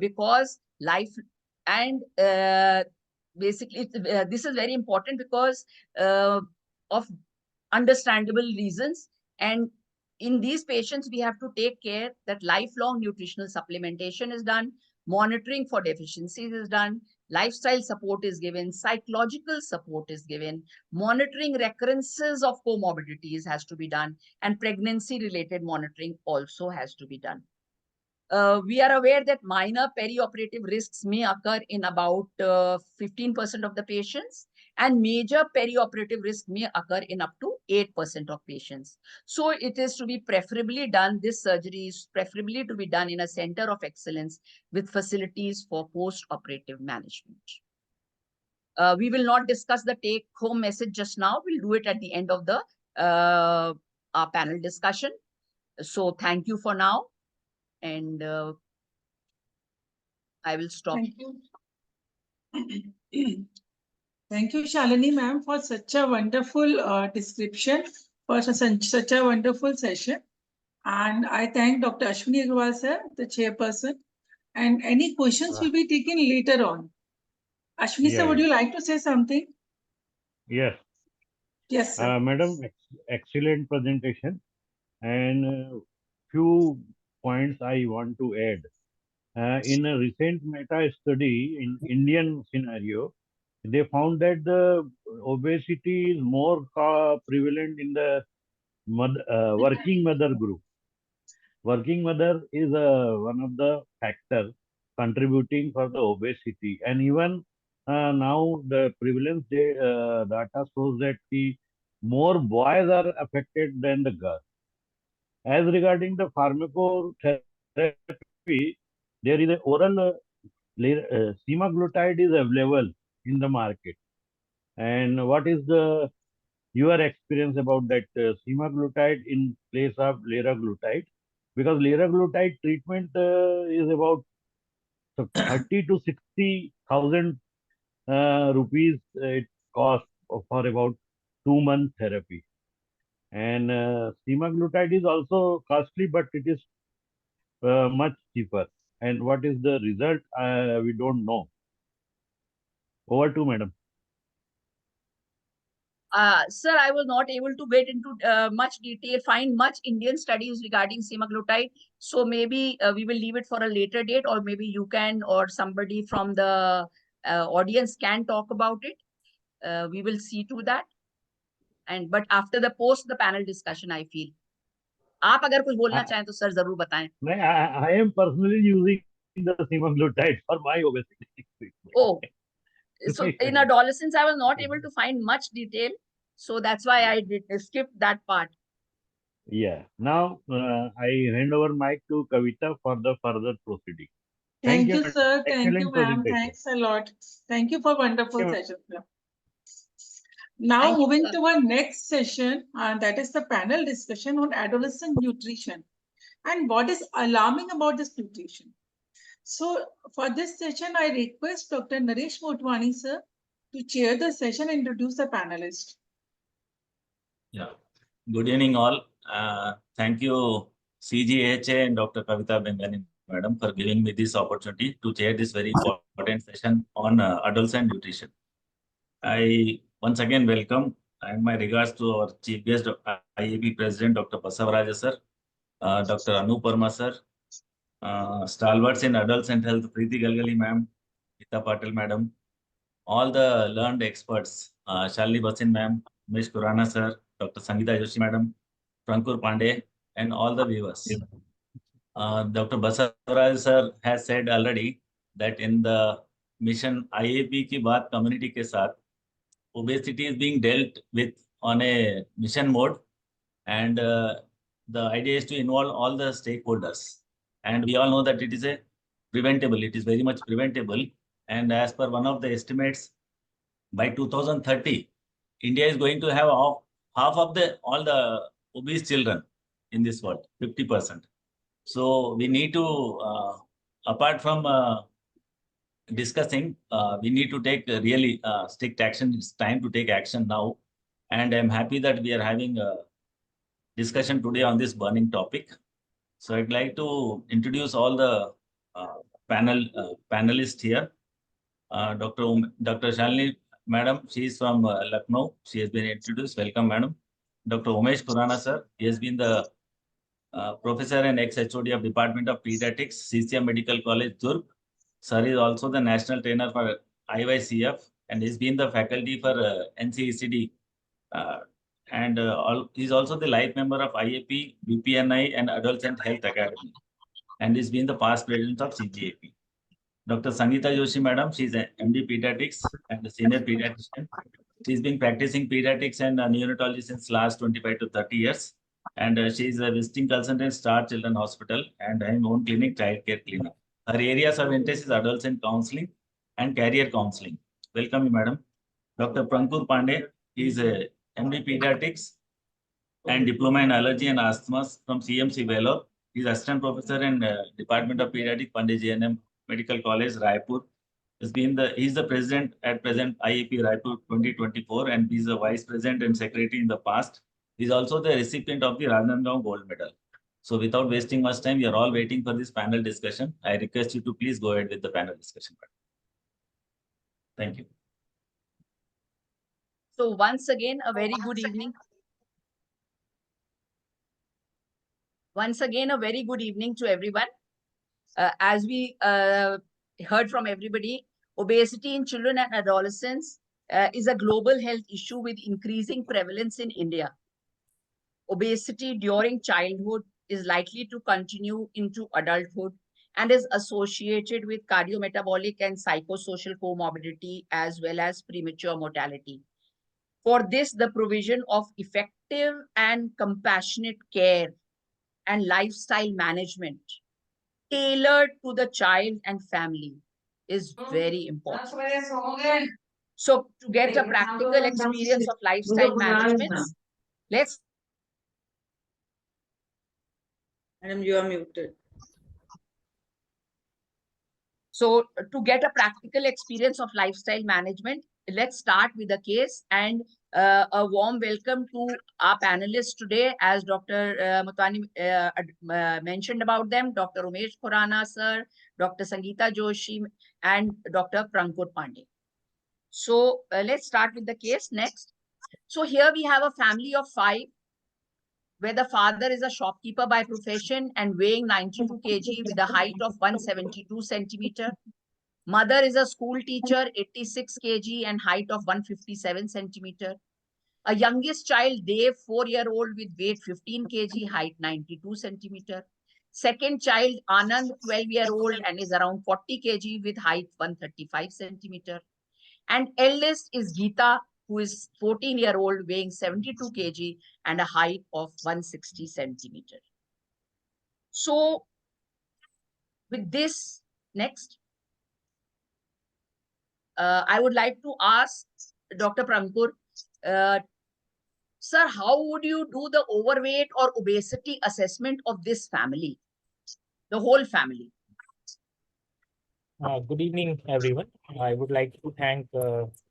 because life and basically this is very important because of understandable reasons. And in these patients, we have to take care that lifelong nutritional supplementation is done, monitoring for deficiencies is done, lifestyle support is given, psychological support is given, monitoring recurrences of comorbidities has to be done, and pregnancy-related monitoring also has to be done. We are aware that minor perioperative risks may occur in about 15% of the patients, and major perioperative risk may occur in up to 8% of patients. So it is to be preferably done, this surgery is preferably to be done in a center of excellence with facilities for post-operative management. We will not discuss the take-home message just now. We'll do it at the end of the our panel discussion. So thank you for now. And I will stop. Thank you. Thank you, Shalini ma'am, for such a wonderful description, for such a wonderful session. And I thank Dr. Ashwani Agarwal, sir, the chairperson. And any questions will be taken later on. Ashwani, sir, would you like to say something? Yes. Yes, sir. Madam, excellent presentation. And few points I want to add. In a recent meta study in Indian scenario, they found that the obesity is more prevalent in the working mother group. Working mother is one of the factors contributing for the obesity. And even now the prevalence data shows that the more boys are affected than the girls. As regarding the pharmacotherapy, there is an oral semaglutide is available in the market. And what is your experience about that semaglutide in place of liraglutide? Because liraglutide treatment is about 30 to 60,000 rupees it costs for about 2-month therapy. And semaglutide is also costly, but it is much cheaper. And what is the result? We don't know. Over to Madam. Sir, I was not able to get into much detail, find much Indian studies regarding semaglutide. So maybe we will leave it for a later date, or maybe you can, or somebody from the audience can talk about it. We will see to that. But after the panel discussion, I feel. आप अगर कुछ बोलना चाहें तो sir जरूर बताएं. I am personally using the semaglutide for my obesity. Oh, so in adolescence, I was not able to find much detail. So that's why I did skip that part. Yeah. Now I hand over mic to Kavita for the further proceeding. Thank you, sir. Thank you, Excellent ma'am. presentation. Thanks a lot. Thank you for wonderful Thank you. session, sir. Now Thank you, moving sir. to our next session, and that is the panel discussion on adolescent nutrition and what is alarming about this nutrition. So for this session, I request Dr. Naresh Motwani, sir, to chair the session and introduce the panelists. Yeah. Good evening, all. Thank you, CGAHA and Dr. Kavita Bengani, madam, for giving me this opportunity to chair this very important session on adolescent nutrition. I once again welcome and my regards to our Chief Guest, IAP President, Dr. Basavaraja, sir, Dr. Anup Verma, sir, stalwarts in adolescent health, Preeti Galgali, ma'am, Geeta Patil, madam, all the learned experts, Shalini, Bhasin, ma'am, Omesh, Khurana, sir, Dr. Sangeeta, Joshi, madam, Prankur, Pandey, and all the viewers. Dr. Basavaraja, sir, has said already that in the mission IAP ki baat community ke saath, obesity is being dealt with on a mission mode, and the idea is to involve all the stakeholders. And we all know that it is preventable. It is very much preventable. And as per one of the estimates, by 2030, India is going to have half of all the obese children in this world, 50%. So we need to, apart from discussing, we need to take really strict action. It's time to take action now. And I'm happy that we are having a discussion today on this burning topic. So I'd like to introduce all the panelists here. Dr. Shalini, madam, she is from Lucknow. She has been introduced. Welcome, madam. Dr. Omesh Khurana, sir. He has been the professor and ex-HOD of Department of Pediatrics, CCM Medical College, Durg. Sir is also the national trainer for IYCF and he's been the faculty for NCECD. He's also the life member of IAP, BPNI, and Adolescent Health Academy. And he's been the past president of CGAP. Dr. Sangeeta Joshi, madam, she's an MD Pediatrics and a senior pediatrician. She's been practicing pediatrics and neonatology since last 25 to 30 years. And she's a visiting consultant, Star Children Hospital, and her own clinic, child care clinic. Her areas of interest is adolescent counseling and career counseling. Welcome, madam. Dr. Prankur Pandey, he is a MD Pediatrics and Diploma in Allergy and Asthma from CMC Vellore. He is assistant professor in Department of Pediatrics, Pandey JNM Medical College, Raipur. He's the president at present IAP Raipur 2024, and he's the vice president and secretary in the past. He's also the recipient of the Ranjangaon Gold Medal. So without wasting much time, we are all waiting for this panel discussion. I request you to please go ahead with the panel discussion. Thank you. So once again, a very good evening. Once again, a very good evening to everyone. As we heard from everybody, obesity in children and adolescents is a global health issue with increasing prevalence in India. Obesity during childhood is likely to continue into adulthood and is associated with cardiometabolic and psychosocial comorbidity as well as premature mortality. For this, the provision of effective and compassionate care and lifestyle management tailored to the child and family is very important. So to get a practical experience of lifestyle management, let's... Madam, you are muted. So to get a practical experience of lifestyle management, let's start with a case, and a warm welcome to our panelists today, as Dr. Motwani mentioned about them, Dr. Omesh Khurana, sir, Dr. Sangeeta Joshi, and Dr. Prankur Pandey. So let's start with the case next. So here we have a family of 5, where the father is a shopkeeper by profession and weighing 92 kg with a height of 172 centimeter. Mother is a school teacher, 86 kg and height of 157 centimeter. A youngest child, Dave, 4-year-old with weight 15 kg, height 92 centimeter. Second child, Anand, 12-year-old and is around 40 kg with height 135 centimeter. And eldest is Geeta, who is 14-year-old, weighing 72 kg and a height of 160 centimeter. So with this, next, I would like to ask Dr. Prankur, sir, how would you do the overweight or obesity assessment of this family, the whole family? Good evening, everyone. I would like to thank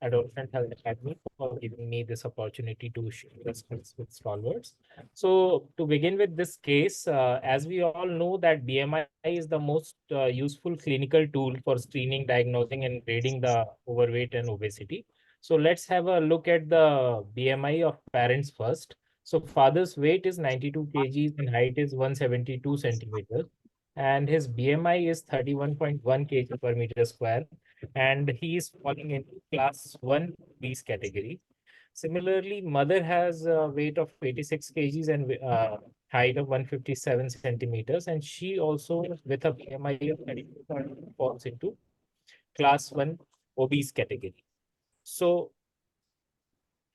Adolescent Health Academy for giving me this opportunity to share this with stalwarts. So to begin with this case, as we all know that BMI is the most useful clinical tool for screening, diagnosing and grading the overweight and obesity. So let's have a look at the BMI of parents first. So father's weight is 92 kgs and height is 172 centimeters. And his BMI is 31.1 kg per meter square, and he is falling into class 1 obese category. Similarly, mother has a weight of 86 kgs and height of 157 centimeters, and she also with a BMI of 32 falls into class 1 obese category. So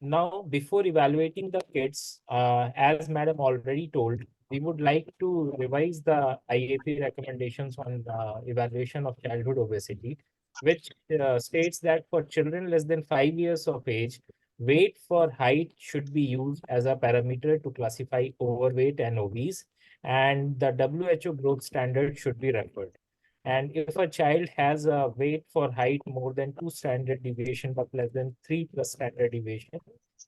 now, before evaluating the kids, as madam already told, we would like to revise the IAP recommendations on evaluation of childhood obesity, which states that for children less than 5 years of age, weight for height should be used as a parameter to classify overweight and obese, and the WHO growth standard should be referred. And if a child has a weight for height more than 2 standard deviation but less than 3 plus standard deviation,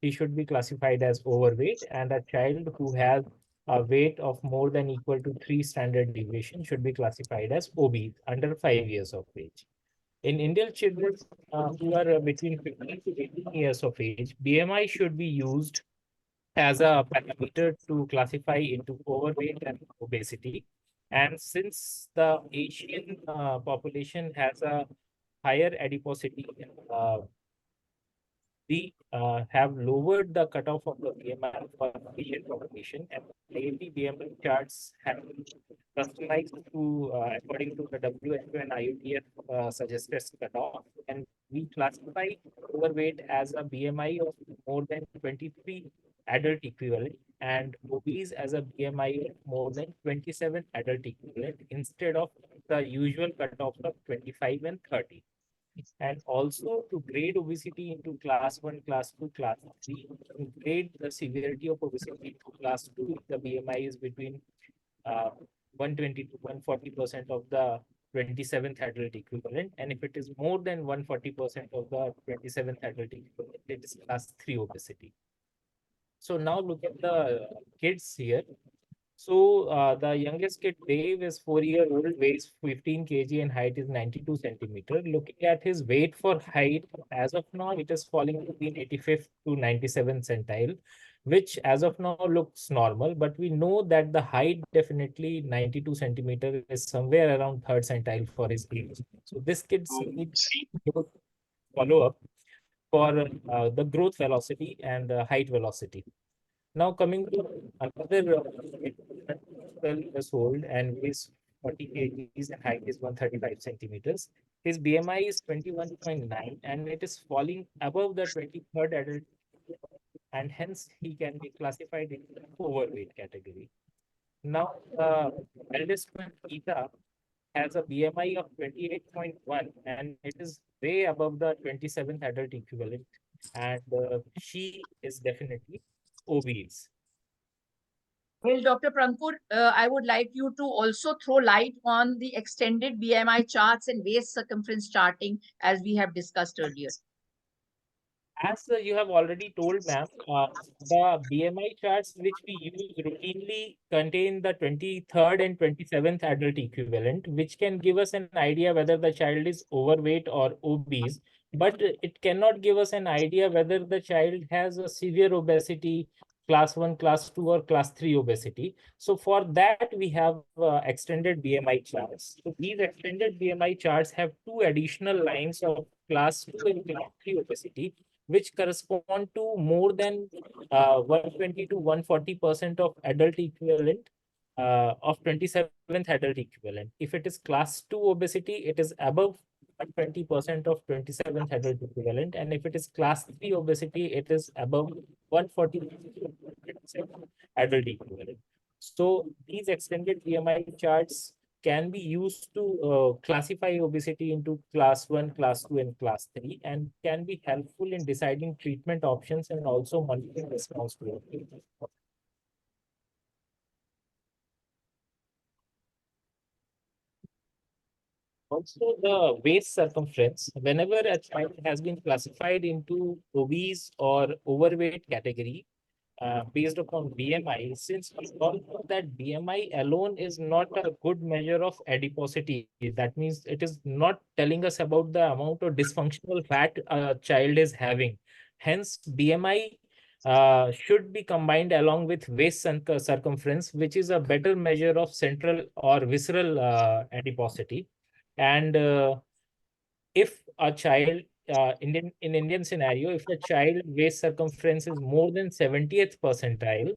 he should be classified as overweight. And a child who has a weight of more than equal to 3 standard deviation should be classified as obese under 5 years of age. In Indian children who are between 15 to 18 years of age, BMI should be used as a parameter to classify into overweight and obesity. And since the Asian population has a higher adiposity, we have lowered the cutoff of the BMI for Asian population, and IAP BMI charts have been customized to according to the WHO and IUTF suggested cutoff, and we classify overweight as a BMI of more than 23 adult equivalent and obese as a BMI of more than 27 adult equivalent instead of the usual cutoff of 25 and 30. And also to grade obesity into class 1, class 2, class 3, to grade the severity of obesity to class 2, the BMI is between 120 to 140% of the 27th adult equivalent. And if it is more than 140% of the 27th adult equivalent, it is class 3 obesity. So now look at the kids here. So the youngest kid, Dave, is 4-year-old, weighs 15 kg and height is 92 centimeter. Looking at his weight for height, as of now, it is falling between 85th to 97th centile, which as of now looks normal. But we know that the height definitely 92 centimeter is somewhere around 3rd centile for his age. So this kid needs follow up for the growth velocity and height velocity. Now coming to another 12 years old and weighs 40 kgs and height is 135 centimeters. His BMI is 21.9 and it is falling above the 23rd adult, and hence he can be classified in the overweight category. Now, eldest one, Geeta, has a BMI of 28.1 and it is way above the 27th adult equivalent, and she is definitely obese. Well, Dr. Prankur, I would like you to also throw light on the extended BMI charts and waist circumference charting as we have discussed earlier. As you have already told, ma'am, the BMI charts which we use routinely contain the 23rd and 27th adult equivalent, which can give us an idea whether the child is overweight or obese but it cannot give us an idea whether the child has a severe obesity, class 1, class 2, or class 3 obesity. So for that, we have extended BMI charts. So these extended BMI charts have two additional lines of class 2 and class 3 obesity, which correspond to more than 120 to 140% of adult equivalent of 27th adult equivalent. If it is class 2 obesity, it is above 20% of 27th adult equivalent. And if it is class 3 obesity, it is above 140 adult equivalent. So these extended BMI charts can be used to classify obesity into class 1, class 2, and class 3, and can be helpful in deciding treatment options and also monitoring response to it. Also, the waist circumference, whenever a child has been classified into obese or overweight category based upon BMI, since we all know that BMI alone is not a good measure of adiposity. That means it is not telling us about the amount of dysfunctional fat a child is having. Hence, BMI should be combined along with waist circumference, which is a better measure of central or visceral adiposity. And if a child in Indian scenario, if a child waist circumference is more than 70th percentile,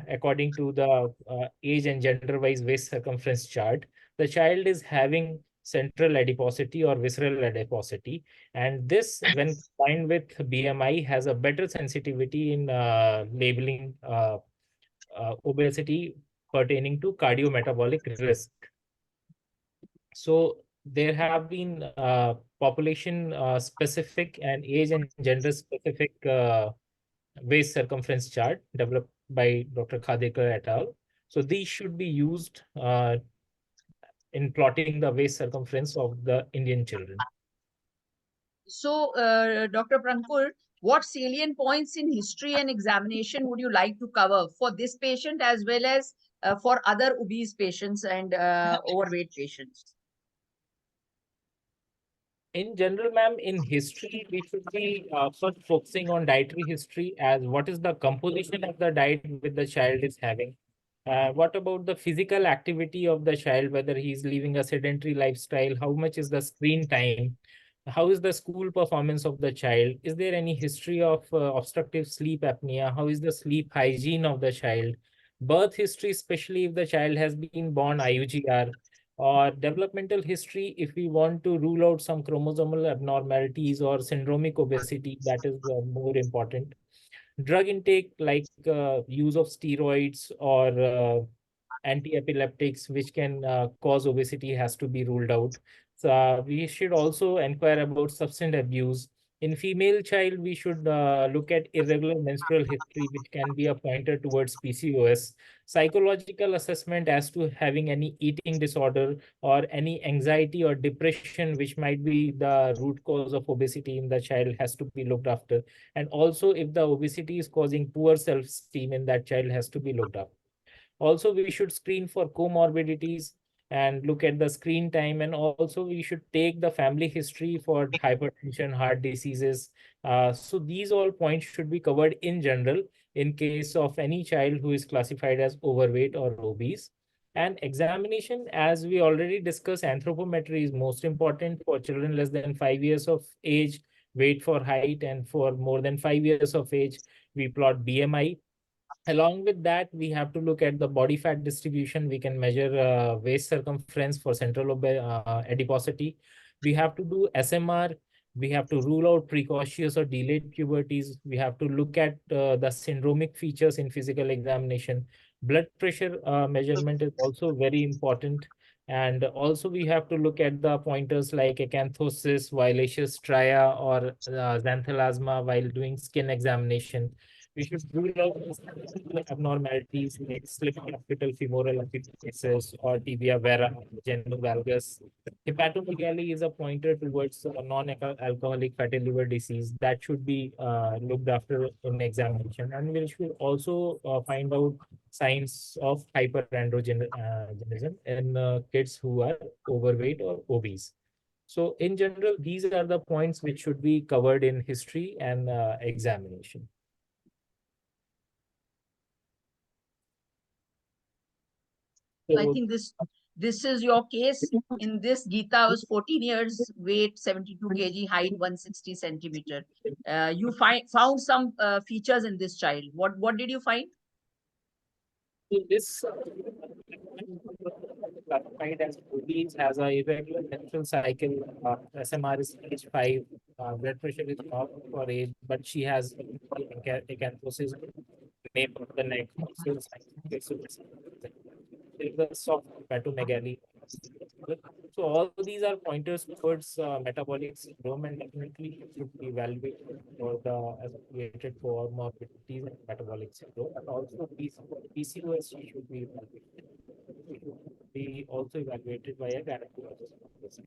according to the age and gender wise waist circumference chart, the child is having central adiposity or visceral adiposity. And this, when combined with BMI, has a better sensitivity in labeling obesity pertaining to cardiometabolic risk. So there have been population specific and age and gender specific waist circumference chart developed by Dr. Khadekar et al. So these should be used in plotting the waist circumference of the Indian children. So, Dr. Prankur, what salient points in history and examination would you like to cover for this patient as well as for other obese patients and overweight patients? In general, ma'am, in history, we should be first focusing on dietary history as what is the composition of the diet which the child is having. What about the physical activity of the child, whether he's living a sedentary lifestyle, how much is the screen time, how is the school performance of the child, is there any history of obstructive sleep apnea, how is the sleep hygiene of the child, birth history, especially if the child has been born IUGR, or developmental history if we want to rule out some chromosomal abnormalities or syndromic obesity, that is more important. Drug intake like use of steroids or anti-epileptics which can cause obesity has to be ruled out. So we should also inquire about substance abuse. In female child, we should look at irregular menstrual history, which can be a pointer towards PCOS. Psychological assessment as to having any eating disorder or any anxiety or depression, which might be the root cause of obesity in the child, has to be looked after. And also, if the obesity is causing poor self-esteem in that child, has to be looked up. Also, we should screen for comorbidities and look at the screen time. And also, we should take the family history for hypertension, heart diseases. So these all points should be covered in general in case of any child who is classified as overweight or obese. And examination, as we already discussed, anthropometry is most important for children less than 5 years of age, weight for height, and for more than 5 years of age, we plot BMI. Along with that, we have to look at the body fat distribution. We can measure waist circumference for central adiposity. We have to do SMR. We have to rule out precocious or delayed puberties. We have to look at the syndromic features in physical examination. Blood pressure measurement is also very important. And also we have to look at the pointers like acanthosis, violaceous stria, or xanthelasma while doing skin examination. We should rule out abnormalities like slip capital femoral epithesis or tibia vera, genu valgus. Hepatomegaly is a pointer towards non-alcoholic fatty liver disease that should be looked after in examination. And we should also find out signs of hyperandrogenism in kids who are overweight or obese. So in general, these are the points which should be covered in history and examination. I think this is your case. In this, Geeta was 14 years, weight 72 kg, height 160 centimeter. You found some features in this child. What did you find? This classified as obese, has a irregular menstrual cycle. SMR is stage 5. Blood pressure is normal for age, but she has acanthosis, nape of the neck, muscles, the soft hepatomegaly. So all these are pointers towards metabolic syndrome, and definitely should be evaluated for the associated comorbidities and metabolic syndrome, and also PCOS should be evaluated. It should be also evaluated by a gynecologist.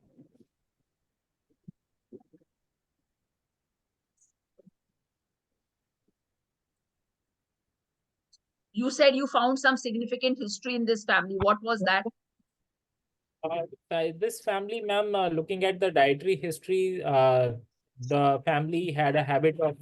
You said you found some significant history in this family. What was that? This family, ma'am, looking at the dietary history, the family had a habit of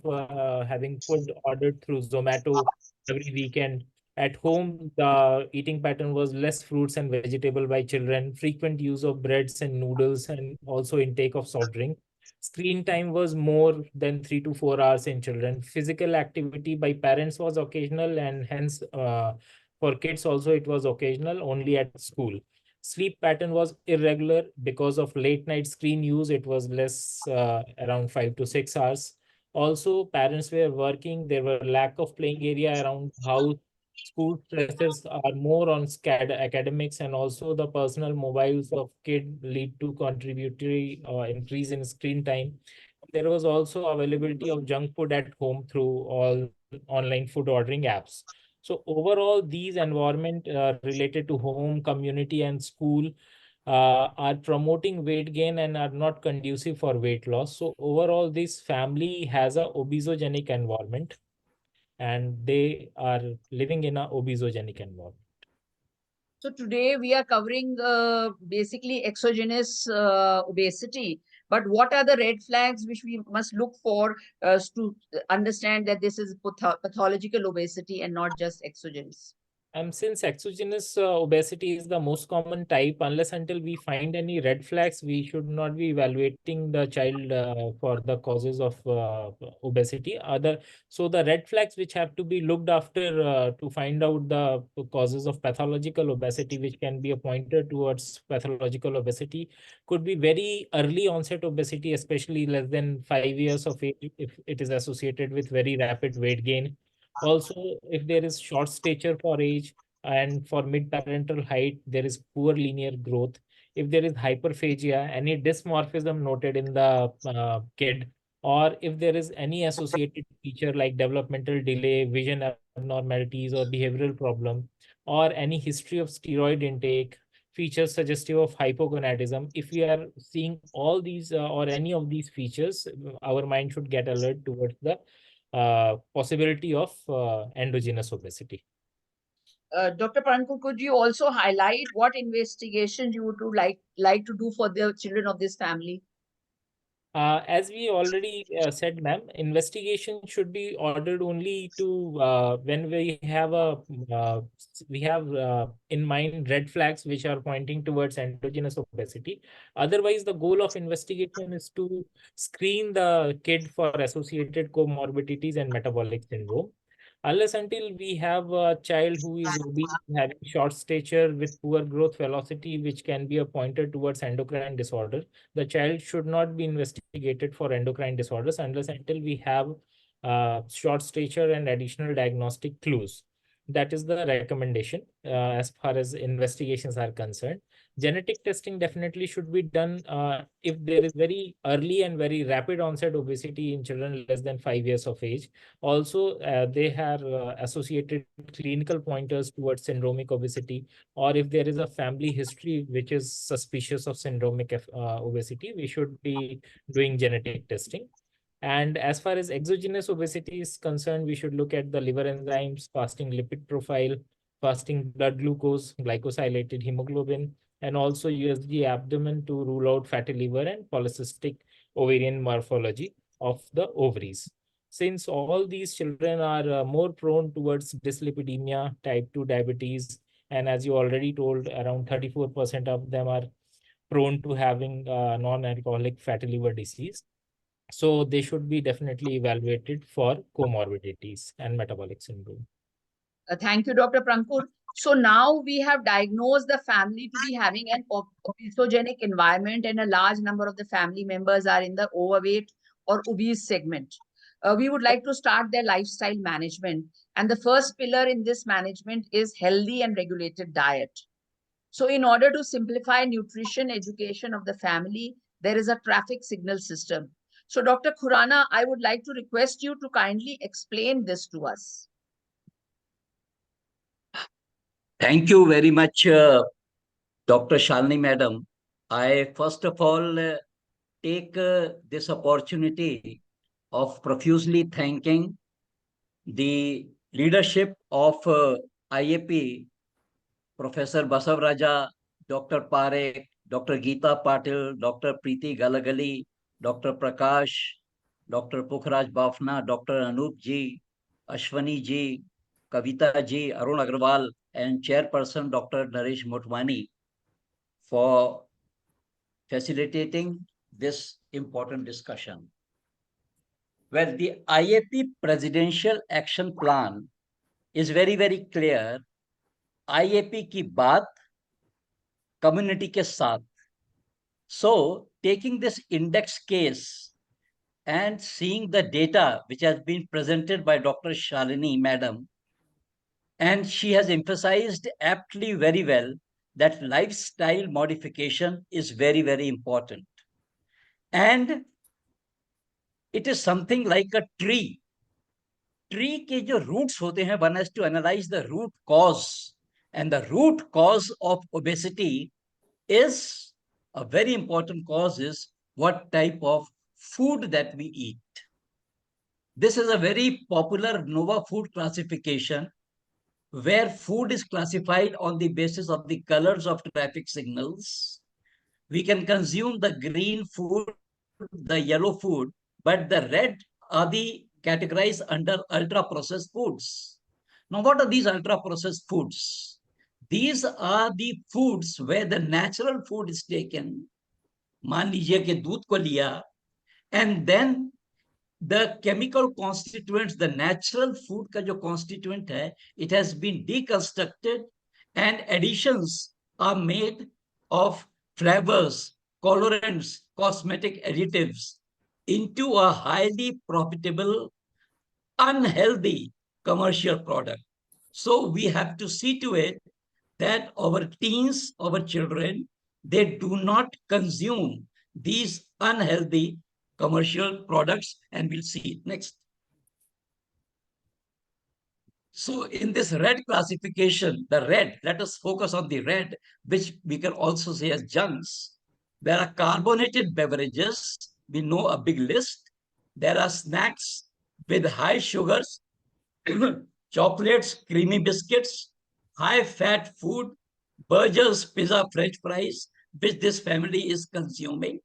having food ordered through Zomato every weekend. At home, the eating pattern was less fruits and vegetable by children, frequent use of breads and noodles, and also intake of soft drink. Screen time was more than 3 to 4 hours in children. Physical activity by parents was occasional, and hence for kids also it was occasional, only at school. Sleep pattern was irregular because of late night screen use. It was less, around 5 to 6 hours. Also, parents were working. There were lack of playing area around house. School stresses are more on academics, and also the personal mobiles of kid lead to contributory increase in screen time. There was also availability of junk food at home through all online food ordering apps. So overall, these environment related to home, community, and school are promoting weight gain and are not conducive for weight loss. So overall, this family has a obesogenic environment, and they are living in a obesogenic environment. So today we are covering basically exogenous obesity. But what are the red flags which we must look for to understand that this is pathological obesity and not just exogenous? Since exogenous obesity is the most common type, unless until we find any red flags, we should not be evaluating the child for the causes of obesity. So the red flags which have to be looked after to find out the causes of pathological obesity, which can be a pointer towards pathological obesity, could be very early onset obesity, especially less than 5 years of age, if it is associated with very rapid weight gain. Also, if there is short stature for age, and for mid-parental height, there is poor linear growth. If there is hyperphagia, any dysmorphism noted in the kid, or if there is any associated feature like developmental delay, vision abnormalities, or behavioral problem, or any history of steroid intake, features suggestive of hypogonadism. If we are seeing all these or any of these features, our mind should get alert towards the possibility of endogenous obesity. Dr. Prankur, could you also highlight what investigations you would like to do for the children of this family? As we already said, ma'am, investigation should be ordered only to when we have in mind red flags which are pointing towards endogenous obesity. Otherwise, the goal of investigation is to screen the kid for associated comorbidities and metabolic syndrome. Unless until we have a child who is obese, having short stature with poor growth velocity, which can be a pointer towards endocrine disorder, the child should not be investigated for endocrine disorders unless until we have short stature and additional diagnostic clues. That is the recommendation as far as investigations are concerned. Genetic testing definitely should be done if there is very early and very rapid onset obesity in children less than 5 years of age. Also, they have associated clinical pointers towards syndromic obesity, or if there is a family history which is suspicious of syndromic obesity, we should be doing genetic testing. And as far as exogenous obesity is concerned, we should look at the liver enzymes, fasting lipid profile, fasting blood glucose, glycosylated hemoglobin, and also USG abdomen to rule out fatty liver and polycystic ovarian morphology of the ovaries. Since all these children are more prone towards dyslipidemia, type 2 diabetes, and as you already told, around 34% of them are prone to having non-alcoholic fatty liver disease. So they should be definitely evaluated for comorbidities and metabolic syndrome. Thank you, Dr. Prankur. So now we have diagnosed the family to be having an obesogenic environment, and a large number of the family members are in the overweight or obese segment. We would like to start their lifestyle management. And the first pillar in this management is healthy and regulated diet. So in order to simplify nutrition education of the family, there is a traffic signal system. So Dr. Khurana, I would like to request you to kindly explain this to us. Thank you very much, Dr. Shalini Madam. I first of all take this opportunity of profusely thanking the leadership of IAP, Professor Basavaraja, Dr. Parekh, Dr. Geeta Patil, Dr. Preeti Galagali, Dr. Prakash, Dr. Pukhraj Bafna, Dr. Anup ji, Ashwani ji, Kavita ji, Arun Agarwal, and Chairperson Dr. Naresh Motwani for facilitating this important discussion. Well, the IAP Presidential Action Plan is very, very clear. IAP की बात community के साथ. So, taking this index case and seeing the data which has been presented by Dr. Shalini Madam, and she has emphasized aptly very well that lifestyle modification is very, very important. And it is something like a tree. Tree के जो roots होते हैं, one has to analyze the root cause. And the root cause of obesity is a very important cause is what type of food that we eat. This is a very popular NOVA food classification where food is classified on the basis of the colors of traffic signals. We can consume the green food, the yellow food, but the red are the categorized under ultra-processed foods. Now, what are these ultra-processed foods? These are the foods where the natural food is taken. मान लीजिए कि दूध को लिया, and then the chemical constituents, the natural food का जो constituent है, it has been deconstructed and additions are made of flavors, colorants, cosmetic additives into a highly profitable, unhealthy commercial product. So we have to see to it that our teens, our children, they do not consume these unhealthy commercial products, and we'll see it next. So in this red classification, the red, let us focus on the red, which we can also say as junks. There are carbonated beverages, we know a big list. There are snacks with high sugars, chocolates, creamy biscuits, high-fat food, burgers, pizza, French fries, which this family is consuming,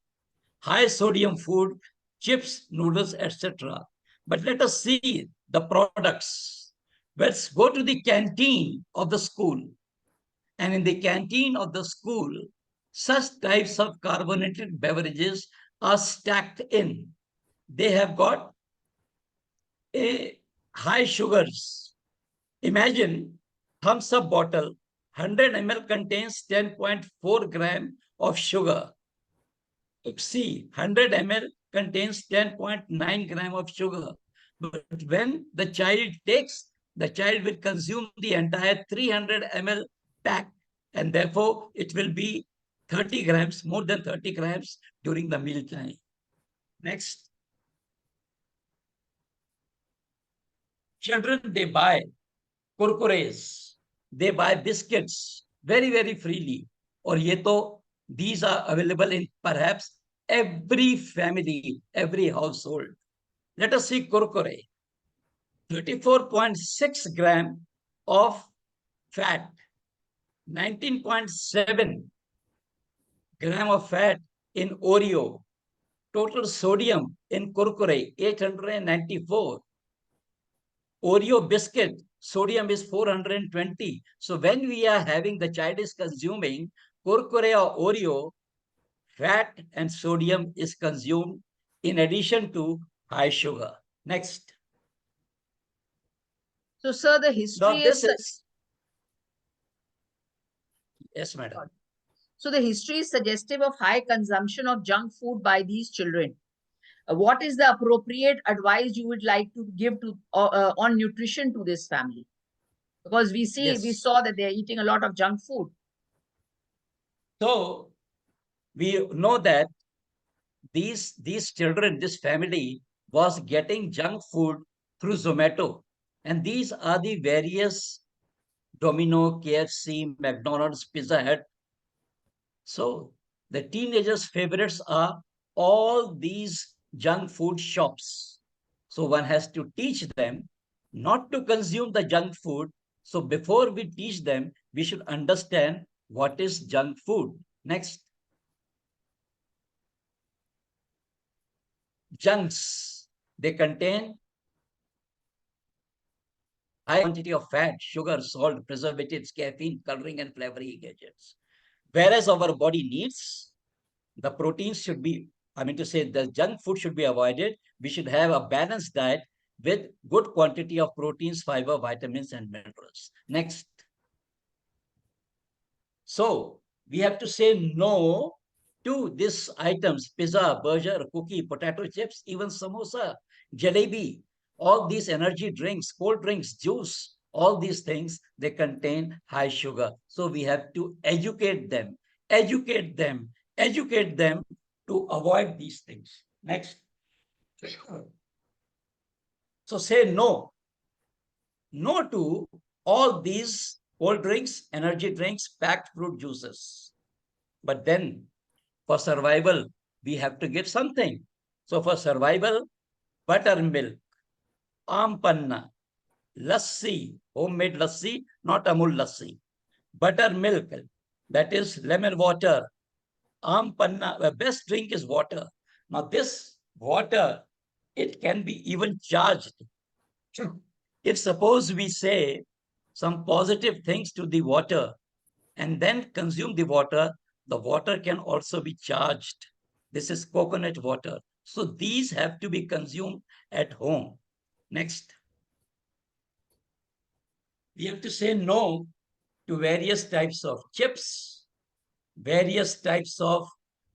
high-sodium food, chips, noodles, etc. But let us see the products. Let's go to the canteen of the school. And in the canteen of the school, such types of carbonated beverages are stacked in. They have got a high sugars. Imagine thumbs up bottle, 100 ml contains 10.4 gram of sugar. See, 100 ml contains 10.9 gram of sugar. But when the child takes, the child will consume the entire 300 ml pack, and therefore it will be 30 grams, more than 30 grams during the meal time. Next. Children, they buy kurkures, they buy biscuits very, very freely. Or these are available in perhaps every family, every household. Let us see kurkure. 34.6 gram of fat, 19.7 gram of fat in Oreo. Total sodium in Kurkure, 894. Oreo biscuit, sodium is 420. So when we are having, the child is consuming Kurkure or Oreo, fat and sodium is consumed in addition to high sugar. Next. So, sir, the Now history this is is, yes, madam. so the history is suggestive of high consumption of junk food by these children. What is the appropriate advice you would like to give to on nutrition to this family? Because we Yes. saw that they're eating a lot of junk food. So we know that these children, this family was getting junk food through Zomato. And these are the various Domino, KFC, McDonald's, Pizza Hut. So the teenagers' favorites are all these junk food shops. So one has to teach them not to consume the junk food. So before we teach them, we should understand what is junk food. Next. Junks, they contain high quantity of fat, sugar, salt, preservatives, caffeine, coloring, and flavoring agents. Whereas our body needs, the proteins should be, the junk food should be avoided. We should have a balanced diet with good quantity of proteins, fiber, vitamins, and minerals. Next. So we have to say no to these items: pizza, burger, cookie, potato chips, even samosa, jalebi, all these energy drinks, cold drinks, juice, all these things, they contain high sugar. So we have to educate them to avoid these things. Next. So say no to all these cold drinks, energy drinks, packed fruit juices. But then for survival, we have to give something. So for survival, buttermilk, panna, lassi, homemade lassi, not Amul lassi. Buttermilk, that is lemon water. Panna, the best drink is water. Now this water, it can be even charged. If suppose we say some positive things to the water and then consume the water can also be charged. This is coconut water. So these have to be consumed at home. Next. We have to say no to various types of chips, various types of,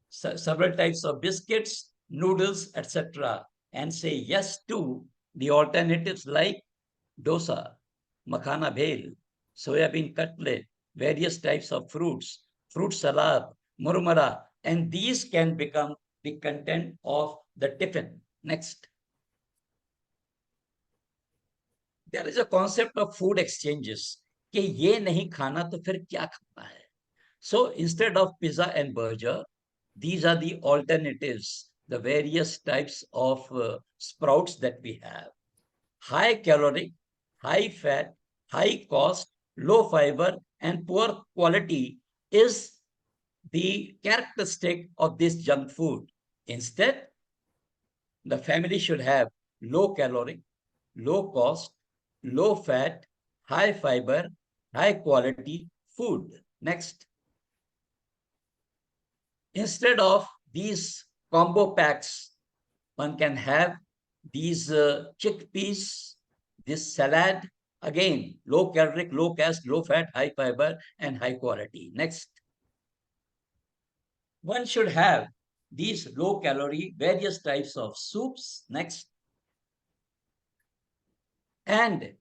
several types of biscuits, noodles, etc. And say yes to the alternatives like dosa, makhana bhel, soybean cutlet, various types of fruits, fruit salad, murmura, and these can become the content of the tiffin. Next. There is a concept of food exchanges. कि ये नहीं खाना तो फिर क्या खाना है? So instead of pizza and burger, these are the alternatives, the various types of sprouts that we have. High caloric, high fat, high cost, low fiber, and poor quality is the characteristic of this junk food. Instead, the family should have low caloric, low cost, low fat, high fiber, high quality food. Next. Instead of these combo packs, one can have these chickpeas, this salad, again, low caloric, low caste, low fat, high fiber, and high quality. Next. One should have these low calorie, various types of soups. Next. And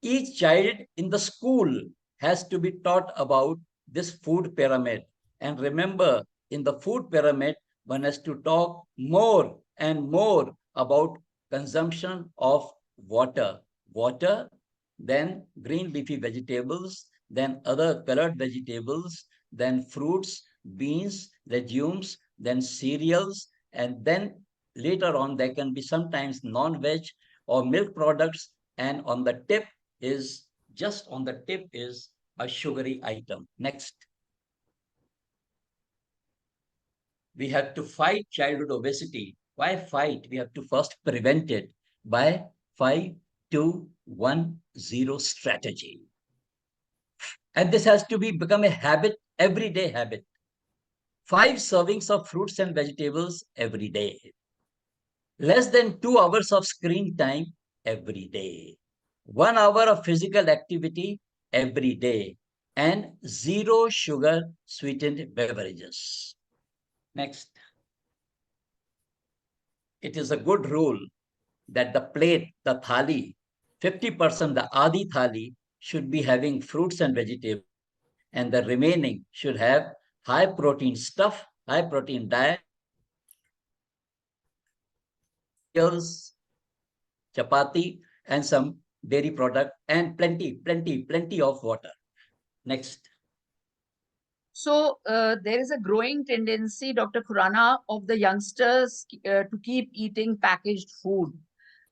each child in the school has to be taught about this food pyramid. And remember, in the food pyramid, one has to talk more and more about consumption of water. Water, then green leafy vegetables, then other colored vegetables, then fruits, beans, legumes, then cereals, and then later on there can be sometimes non-veg or milk products, and on the tip is, just on the tip is a sugary item. Next. we have to fight childhood obesity. Why fight? We have to first prevent it by 5-2-1-0 strategy. And this has to become a habit, everyday habit. 5 servings of fruits and vegetables every day. Less than 2 hours of screen time every day. 1 hour of physical activity every day. And 0 sugar sweetened beverages. Next. It is a good rule that the plate, the thali, 50%, the adi thali, should be having fruits and vegetables, and the remaining should have high protein stuff, high protein diet, chapati, and some dairy product, and plenty of water. Next. So there is a growing tendency, Dr. Khurana, of the youngsters to keep eating packaged food.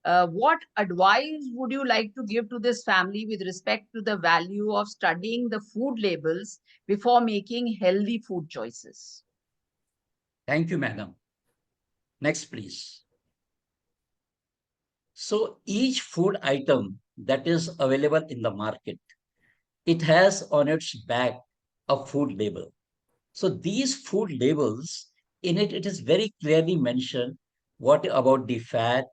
What advice would you like to give to this family with respect to the value of studying the food labels before making healthy food choices? Thank you, madam. Next, please. So each food item that is available in the market, it has on its back a food label. So these food labels, in it, it is very clearly mentioned what about the fat,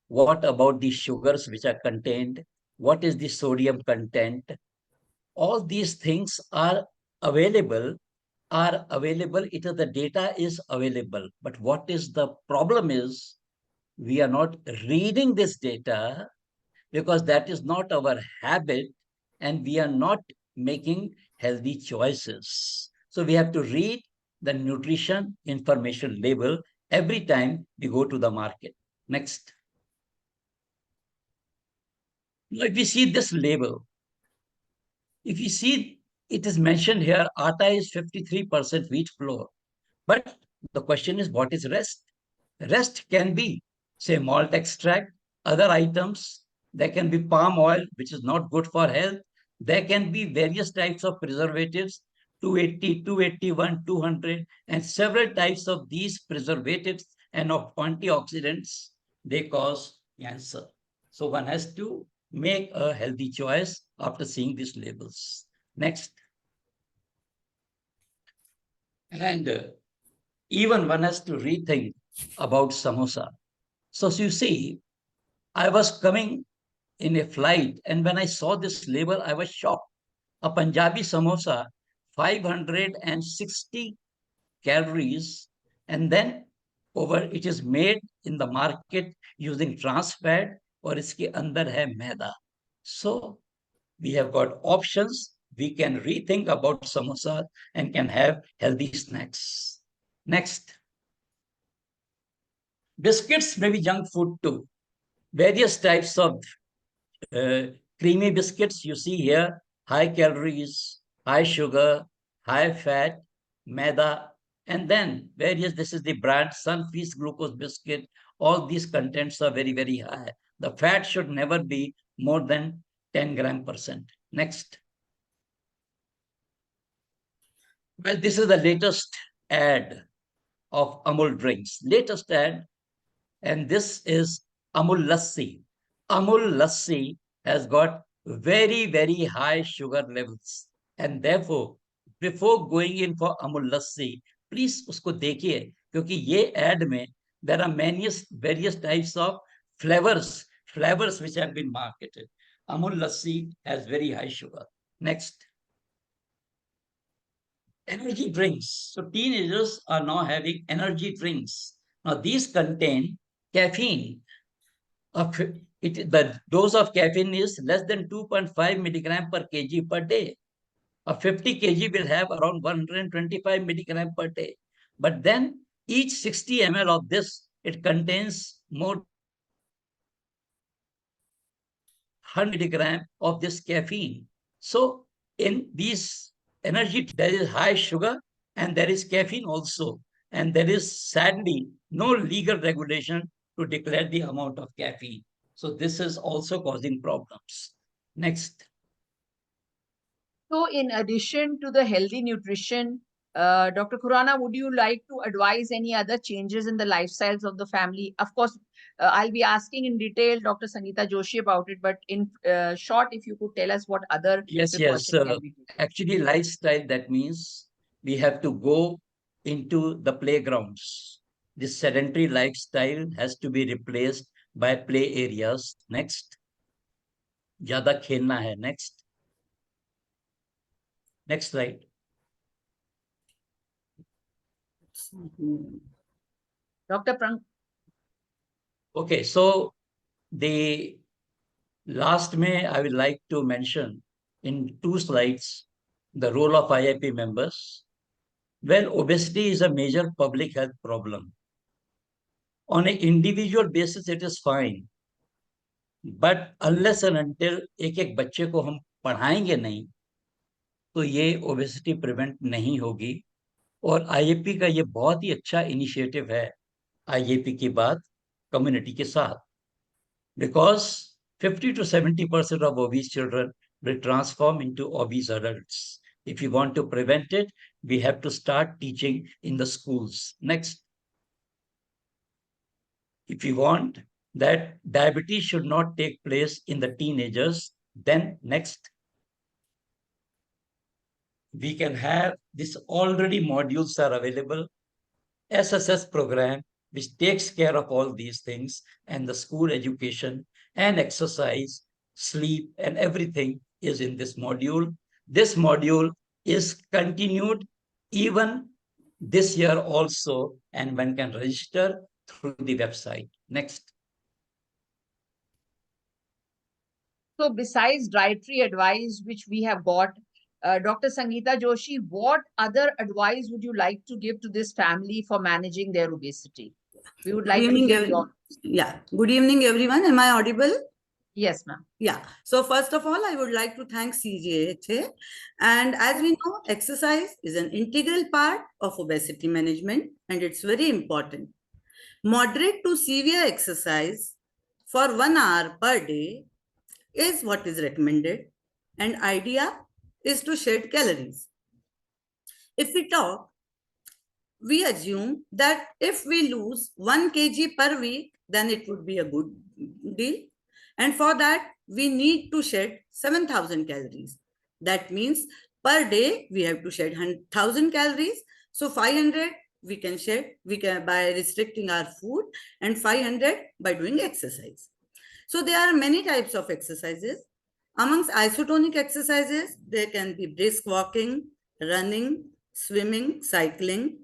what about the sugars which are contained, what is the sodium content. All these things are available, it is the data is available. But what is the problem is, we are not reading this data because that is not our habit, and we are not making healthy choices. So we have to read the nutrition information label every time we go to the market. Next. Now, if we see this label, if you see, it is mentioned here, atta is 53% wheat flour. But the question is, what is rest? Rest can be, say, malt extract, other items. There can be palm oil, which is not good for health. There can be various types of preservatives, 280, 281, 200, and several types of these preservatives and of antioxidants. They cause cancer. So one has to make a healthy choice after seeing these labels. Next. And even one has to rethink about samosa. So you see, I was coming in a flight, and when I saw this label, I was shocked. A Punjabi samosa, 560 calories, and then it is made in the market using trans fat, or iske andar hai maida. So we have got options. We can rethink about samosa and can have healthy snacks. Next. Biscuits may be junk food too. Various types of creamy biscuits you see here, high calories, high sugar, high fat, maida, and then this is the brand Sunfeast glucose biscuit. All these contents are very, very high. The fat should never be more than 10 gram%. Next. Well, this is the latest ad of Amul drinks. Latest ad, and this is Amul Lassi. Amul Lassi has got very, very high sugar levels. And therefore, before going in for Amul Lassi, please usko dekhiye, kyunki ye ad mein, there are various types of flavors which have been marketed. Amul Lassi has very high sugar. Next. Energy drinks. So teenagers are now having energy drinks. Now these contain caffeine. The dose of caffeine is less than 2.5 milligram per kg per day. A 50 kg will have around 125 milligram per day. But then each 60 ml of this, it contains more 100 milligram of this caffeine. So in these energy, there is high sugar and there is caffeine also. And there is sadly no legal regulation to declare the amount of caffeine. So this is also causing problems. Next. So in addition to the healthy nutrition, Dr. Khurana, would you like to advise any other changes in the lifestyles of the family? Of course, I'll be asking in detail Dr. Sangeeta Joshi about it, but in short, if you could tell us what other Yes, precautions can be taken. actually, lifestyle, that means we have to go into the playgrounds. This sedentary lifestyle has to be replaced by play areas. Next. ज़्यादा खेलना है. Next. Next slide. Dr. Prankur. Okay, so the last May, I would like to mention in 2 slides the role of IIP members. Well, obesity is a major public health problem. On an individual basis, it is fine. But unless and until एक बच्चे को हम पढ़ाएंगे नहीं, तो ये obesity prevent नहीं होगी. और आईएपी का ये बहुत ही अच्छा इनिशिएटिव है आईएपी की बात कम्युनिटी के साथ, because 50 to 70% of obese children will transform into obese adults. If you want to prevent it, we have to start teaching in the schools. Next. If you want that diabetes should not take place in the teenagers, then next. We can have this already modules are available. SSS program, which takes care of all these things, and the school education and exercise, sleep, and everything is in this module. This module is continued even this year also, and one can register through the website. Next. So besides dietary advice, which we have got, Dr. Sangeeta Joshi, what other advice would you like to give to this family for managing their obesity? We would like to hear your... Yeah. Good evening, everyone. Am I audible? Yes, ma'am. Yeah. So first of all, I would like to thank CGAHA. And as we know, exercise is an integral part of obesity management, and it's very important. Moderate to severe exercise for 1 hour per day is what is recommended, and idea is to shed calories. If we talk, we assume that if we lose 1 kg per week, then it would be a good deal. And for that, we need to shed 7,000 calories. That means per day, we have to shed 1,000 calories. So 500 we can shed by restricting our food, and 500 by doing exercise. So there are many types of exercises. Amongst isotonic exercises, there can be brisk walking, running, swimming, cycling,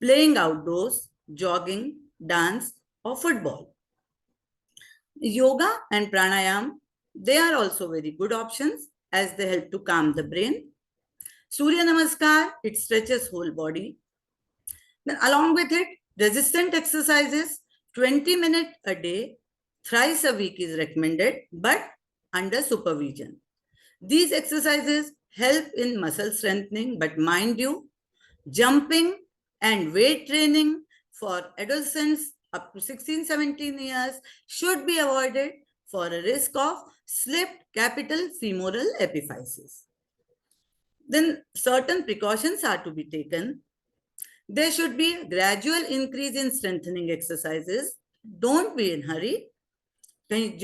playing outdoors, jogging, dance, or football. Yoga and pranayam, they are also very good options as they help to calm the brain. Surya Namaskar, it stretches whole body. Then along with it, resistant exercises, 20 minutes a day, thrice a week is recommended, but under supervision. These exercises help in muscle strengthening, but mind you, jumping and weight training for adolescents up to 16-17 years should be avoided for a risk of slipped capital femoral epiphysis. Then certain precautions are to be taken. There should be a gradual increase in strengthening exercises. Don't be in hurry. It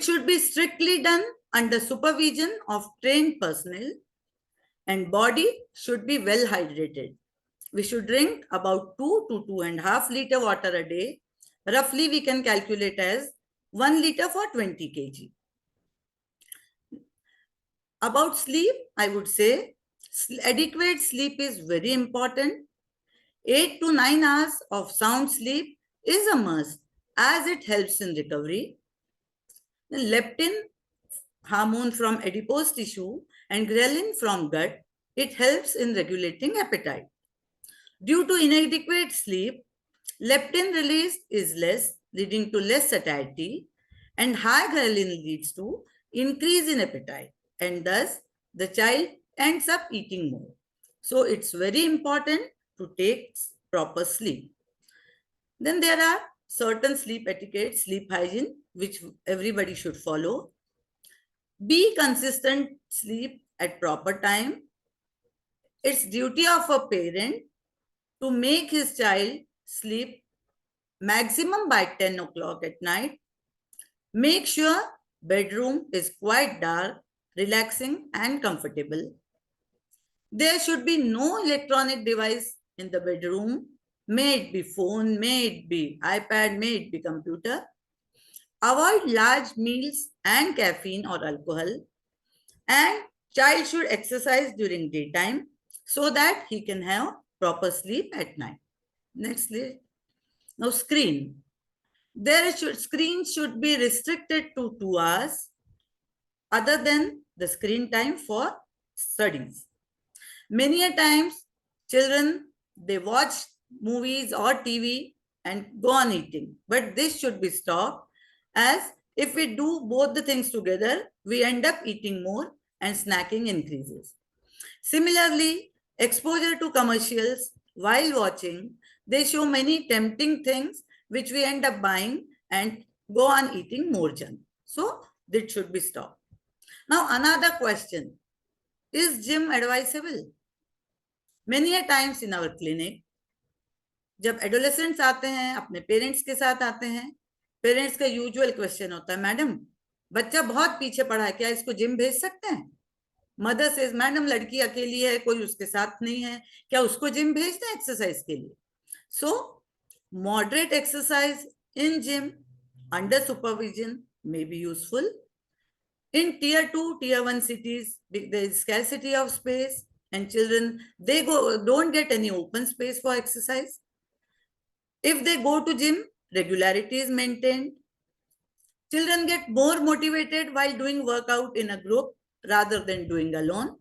should be strictly done under supervision of trained personnel, and body should be well hydrated. We should drink about 2 to 2.5 liter water a day. Roughly, we can calculate as 1 liter for 20 kg. About sleep, I would say adequate sleep is very important. 8 to 9 hours of sound sleep is a must as it helps in recovery. The leptin hormone from adipose tissue and ghrelin from gut, it helps in regulating appetite. Due to inadequate sleep, leptin release is less, leading to less satiety, and high ghrelin leads to increase in appetite, and thus the child ends up eating more. So it's very important to take proper sleep. Then there are certain sleep etiquette, sleep hygiene, which everybody should follow. Be consistent sleep at proper time. it's duty of a parent to make his child sleep maximum by 10 o'clock at night. Make sure bedroom is quite dark, relaxing and comfortable. There should be no electronic device in the bedroom. May it be phone, may it be iPad, may it be computer. Avoid large meals and caffeine or alcohol. And child should exercise during daytime so that he can have proper sleep at night. Next, please. Now, screen. Screen should be restricted to 2 hours other than the screen time for studies. Many a times, children, they watch movies or TV and go on eating. But this should be stopped, as if we do both the things together, we end up eating more and snacking increases. Similarly, exposure to commercials while watching, they show many tempting things which we end up buying and go on eating more junk. So this should be stopped. Now, another question, is gym advisable? Many a times in our clinic, जब adolescents आते हैं, अपने parents के साथ आते हैं, parents का usual question होता है, मैडम बच्चा बहुत पीछे पड़ा है, क्या इसको जिम भेज सकते हैं? मदर सेज, मैडम लड़की अकेली है, कोई उसके साथ नहीं है, क्या उसको जिम भेज दें एक्सरसाइज के लिए? सो moderate exercise in gym under supervision may be useful. In tier 2, tier 1 cities, there is scarcity of space and children, they don't get any open space for exercise. If they go to gym, regularity is maintained. Children get more motivated while doing workout in a group rather than doing alone.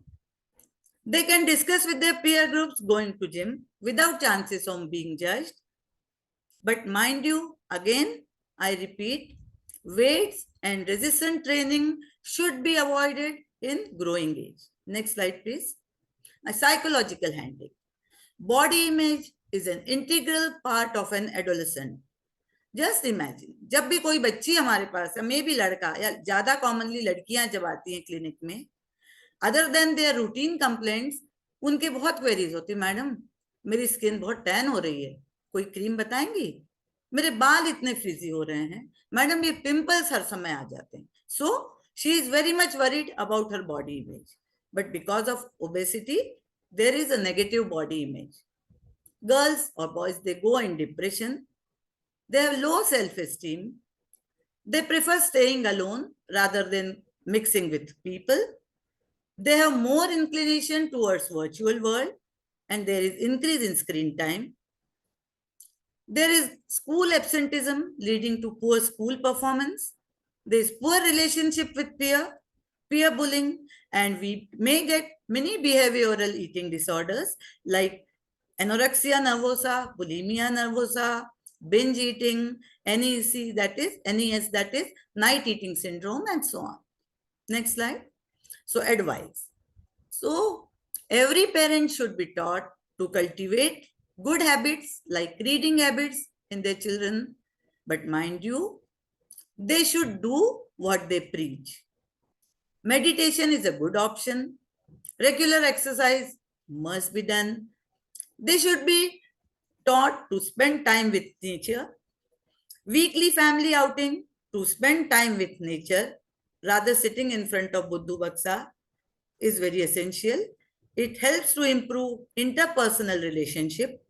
They can discuss with their peer groups going to gym without chances of being judged. But mind you, again, I repeat, weights and resistance training should be avoided in growing age. Next slide, please. A psychological handling. Body image is an integral part of an adolescent. Just imagine, जब भी कोई बच्ची हमारे पास है, मे भी लड़का या ज्यादा कॉमनली लड़कियां जब आती हैं क्लिनिक में, other than their routine complaints, उनके बहुत क्वेरीज होती, मैडम मेरी स्किन बहुत टैन हो रही है, कोई क्रीम बताएंगी? मेरे बाल इतने फ्रिजी हो रहे हैं, मैडम ये पिंपल्स हर समय आ जाते हैं. So she is very much worried about her body image. But because of obesity, there is a negative body image. Girls or boys, they go in depression. They have low self-esteem. They prefer staying alone rather than mixing with people. They have more inclination towards virtual world, and there is increase in screen time. There is school absenteeism leading to poor school performance. There is poor relationship with peer bullying, and we may get many behavioral eating disorders like anorexia nervosa, bulimia nervosa, binge eating, NES, that is night eating syndrome, and so on. Next slide. So advice. So every parent should be taught to cultivate good habits like reading habits in their children. But mind you, they should do what they preach. Meditation is a good option. Regular exercise must be done. They should be taught to spend time with nature. Weekly family outing to spend time with nature rather sitting in front of Buddhu Baksa is very essential. It helps to improve interpersonal relationship.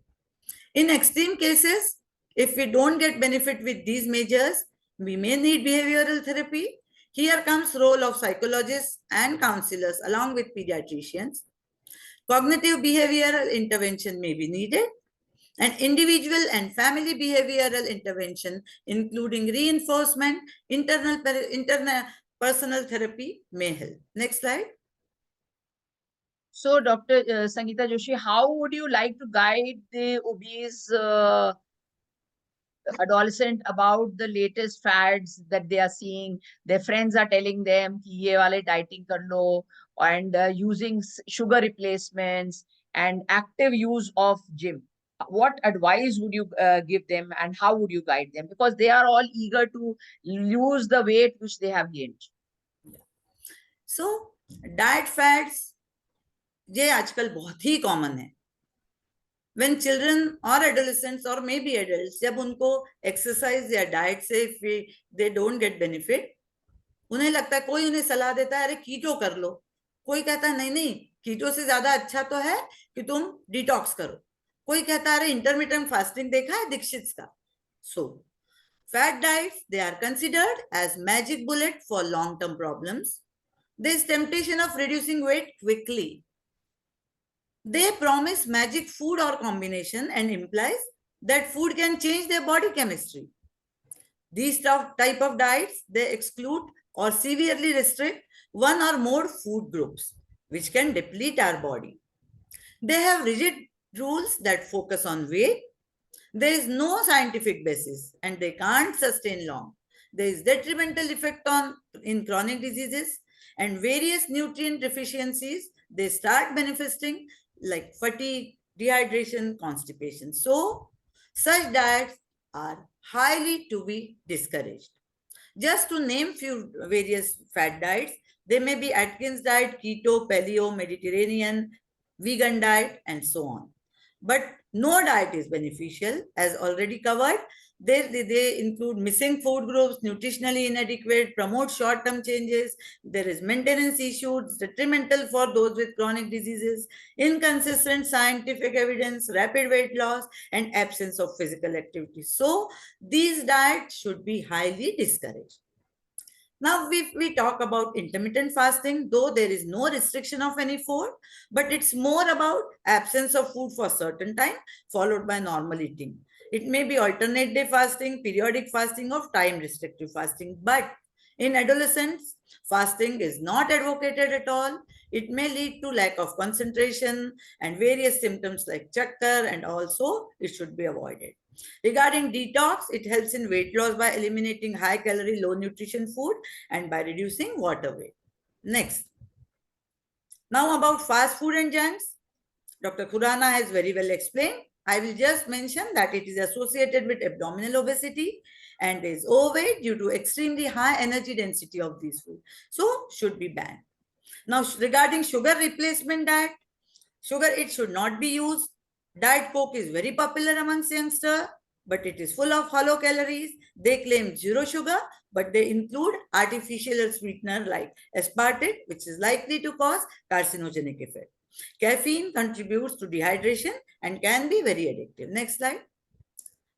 In extreme cases, if we don't get benefit with these measures, we may need behavioral therapy. Here comes role of psychologists and counselors along with pediatricians. Cognitive behavioral intervention may be needed, and individual and family behavioral intervention, including reinforcement, internal personal therapy may help. Next slide. So, Dr. Sangeeta Joshi, how would you like to guide the obese adolescent about the latest fads that they are seeing? Their friends are telling them कि ये वाले dieting कर लो, and using sugar replacements and active use of gym. What advice would you give them, and how would you guide them? Because they are all eager to lose the weight which they have gained. So diet fads, ये आजकल बहुत ही common है. When children or adolescents or maybe adults, जब उनको exercise या diet से they don't get benefit, उन्हें लगता है, कोई उन्हें सलाह देता है अरे कीटो कर लो, कोई कहता है नहीं नहीं कीटो से ज्यादा अच्छा तो है कि तुम डिटॉक्स करो, कोई कहता है अरे इंटरमिटेंट फास्टिंग देखा है दीक्षित का. So fat diets, they are considered as magic bullet for long-term problems. There is temptation of reducing weight quickly. They promise magic food or combination and implies that food can change their body chemistry. These type of diets, they exclude or severely restrict one or more food groups, which can deplete our body. They have rigid rules that focus on weight. There is no scientific basis and they can't sustain long. There is detrimental effect in chronic diseases and various nutrient deficiencies. They start manifesting like fatigue, dehydration, constipation. So such diets are highly to be discouraged. Just to name few various fat diets, they may be Atkins diet, keto, paleo, Mediterranean, vegan diet, and so on. But no diet is beneficial, as already covered. They include missing food groups, nutritionally inadequate, promote short-term changes. There is maintenance issues, detrimental for those with chronic diseases, inconsistent scientific evidence, rapid weight loss, and absence of physical activity. So these diets should be highly discouraged. Now, if we talk about intermittent fasting, though there is no restriction of any food, but it's more about absence of food for a certain time, followed by normal eating. It may be alternate day fasting, periodic fasting, or time restrictive fasting. But in adolescents, fasting is not advocated at all. It may lead to lack of concentration and various symptoms like chakkar, and also it should be avoided. Regarding detox, it helps in weight loss by eliminating high calorie, low nutrition food and by reducing water weight. Next. Now about fast food and junks. Dr. Khurana has very well explained. I will just mention that it is associated with abdominal obesity and is overweight due to extremely high energy density of these foods. So should be banned. Now regarding sugar replacement diet, sugar, it should not be used. Diet Coke is very popular amongst youngsters, but it is full of hollow calories. They claim zero sugar, but they include artificial sweetener like aspartame, which is likely to cause carcinogenic effect. Caffeine contributes to dehydration and can be very addictive. Next slide.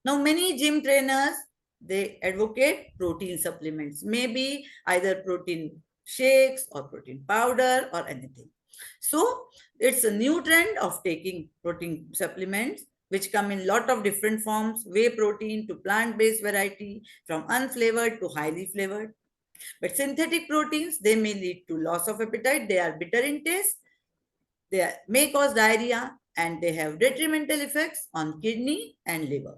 Now, many gym trainers, they advocate protein supplements, maybe either protein shakes or protein powder or anything. So it's a new trend of taking protein supplements, which come in lot of different forms, whey protein to plant-based variety, from unflavored to highly flavored. But synthetic proteins, they may lead to loss of appetite. They are bitter in taste. They may cause diarrhea and they have detrimental effects on kidney and liver.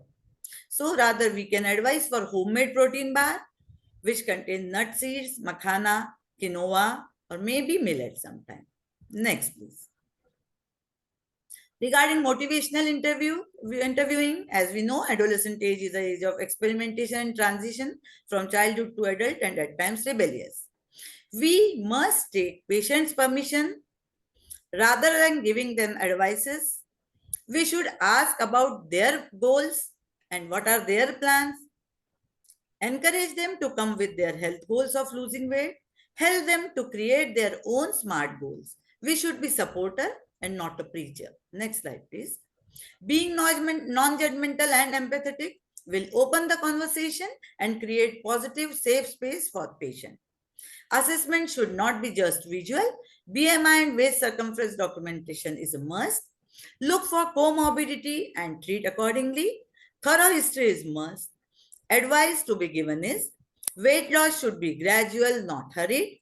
So rather we can advise for homemade protein bar, which contain nut seeds, makhana, quinoa, or maybe millet sometime. Next, please. Regarding motivational interviewing, as we know, adolescent age is the age of experimentation and transition from childhood to adult and at times rebellious. We must take patients' permission rather than giving them advices. We should ask about their goals and what are their plans. Encourage them to come with their health goals of losing weight. Help them to create their own SMART goals. We should be supporter and not a preacher. Next slide, please. Being non-judgmental and empathetic will open the conversation and create positive, safe space for patient. Assessment should not be just visual. BMI and waist circumference documentation is a must. Look for comorbidity and treat accordingly. Thorough history is must. Advice to be given is weight loss should be gradual, not hurried.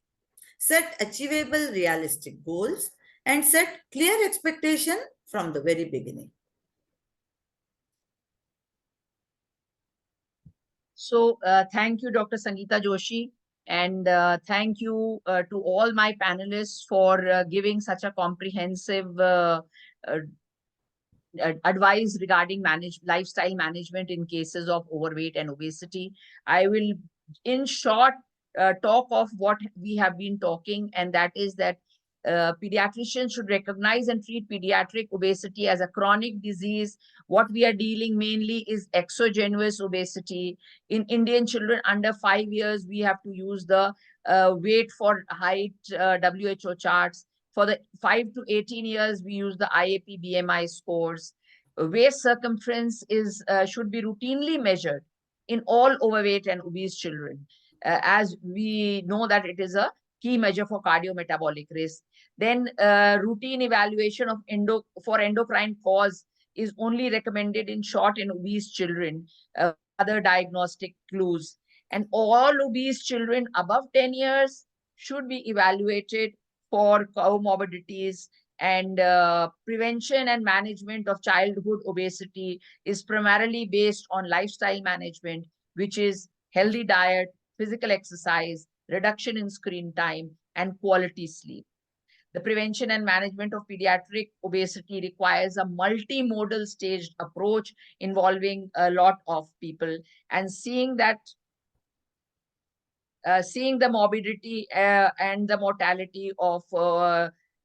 Set achievable, realistic goals and set clear expectation from the very beginning. So thank you, Dr. Sangeeta Joshi. And thank you to all my panelists for giving such a comprehensive advice regarding lifestyle management in cases of overweight and obesity. I will, in short, talk of what we have been talking, and that is that Pediatricians should recognize and treat pediatric obesity as a chronic disease. What we are dealing mainly is exogenous obesity. In Indian children under 5 years, we have to use the weight for height WHO charts. For the 5 to 18 years, we use the IAP BMI scores. Waist circumference is should be routinely measured in all overweight and obese children, as we know that it is a key measure for cardiometabolic risk. Then routine evaluation of for endocrine cause is only recommended in short and obese children, other diagnostic clues. And all obese children above 10 years should be evaluated for comorbidities, and prevention and management of childhood obesity is primarily based on lifestyle management, which is healthy diet, physical exercise, reduction in screen time, and quality sleep. The prevention and management of pediatric obesity requires a multimodal staged approach involving a lot of people, and seeing the morbidity and the mortality of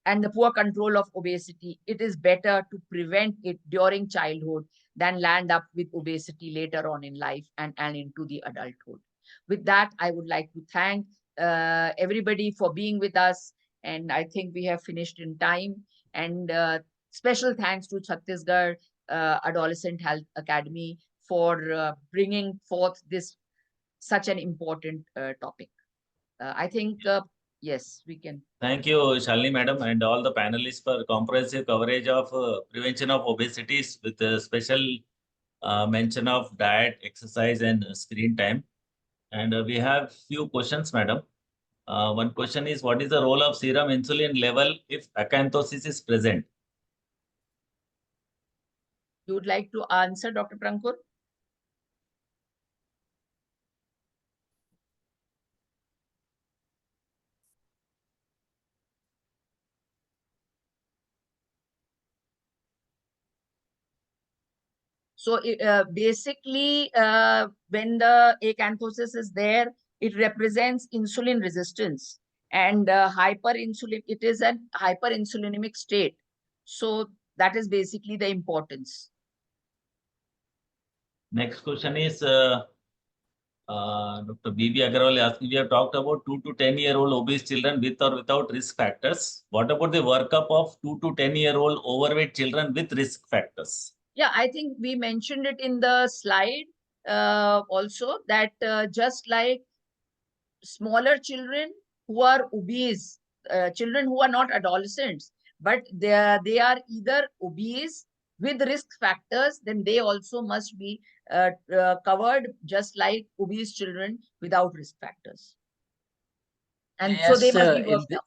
and the poor control of obesity, it is better to prevent it during childhood than land up with obesity later on in life and into the adulthood. With that, I would like to thank everybody for being with us, and I think we have finished in time. And special thanks to Chhattisgarh Adolescent Health Academy for bringing forth this such an important topic. I think, yes, we can. Thank you, Shalini Madam, and all the panelists for comprehensive coverage of prevention of obesity with a special mention of diet, exercise, and screen time. And we have few questions, Madam. One question is, what is the role of serum insulin level if acanthosis is present? You would like to answer, Dr. Prankur? So basically, when the acanthosis is there, it represents insulin resistance, and hyperinsulin, it is a hyperinsulinemic state. So that is basically the importance. Next question is, Dr. B.B. Agarwal asking, we have talked about 2 to 10-year-old obese children with or without risk factors. What about the workup of 2 to 10-year-old overweight children with risk factors? Yeah, I think we mentioned it in the slide also, that just like smaller children who are obese, children who are not adolescents, but they are either obese with risk factors, then they also must be covered just like obese children without risk factors. And so they must be worked up.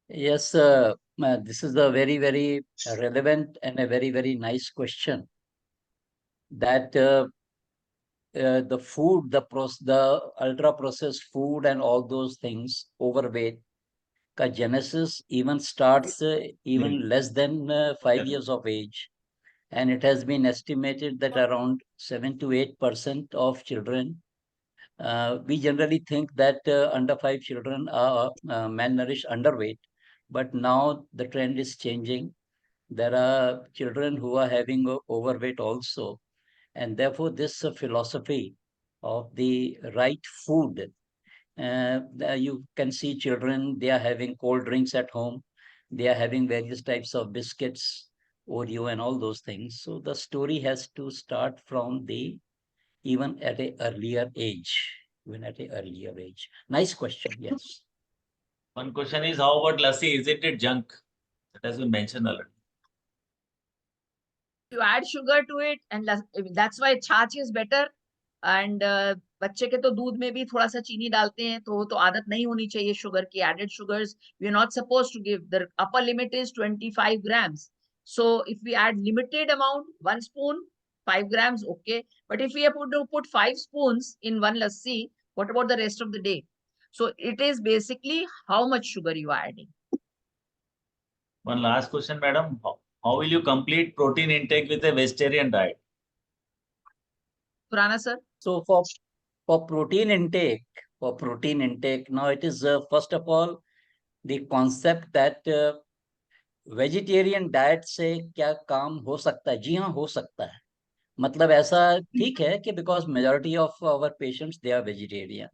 Yes, this is a very, very relevant and a very, very nice question. That the food, the ultra-processed food and all those things, overweight, ka genesis even starts even less than 5 years of age. And it has been estimated that around 7 to 8% of children, we generally think that under 5 children are malnourished, underweight. But now the trend is changing. There are children who are having overweight also. And therefore, this philosophy of the right food, you can see children, they are having cold drinks at home. They are having various types of biscuits, Oreo and all those things. So the story has to start from even at an earlier age. Nice question, yes. One question is, how about lassi? Isn't it junk? That has been mentioned already. You add sugar to it, and that's why छाछ is better. And बच्चे के तो दूध में भी थोड़ा सा चीनी डालते हैं, तो आदत नहीं होनी चाहिए शुगर की. Added sugars we are not supposed to give. The upper limit is 25 grams. So if we add limited amount, 1 spoon, 5 grams, okay. But if we have to put 5 spoons in one lassi, what about the rest of the day? So it is basically how much sugar you are adding. One last question, madam. How will you complete protein intake with a vegetarian diet? Khurana, sir. So for protein intake, now it is first of all, the concept that vegetarian diet से क्या काम हो सकता है? जी हाँ, हो सकता है. मतलब ऐसा ठीक है कि because majority of our patients they are vegetarian.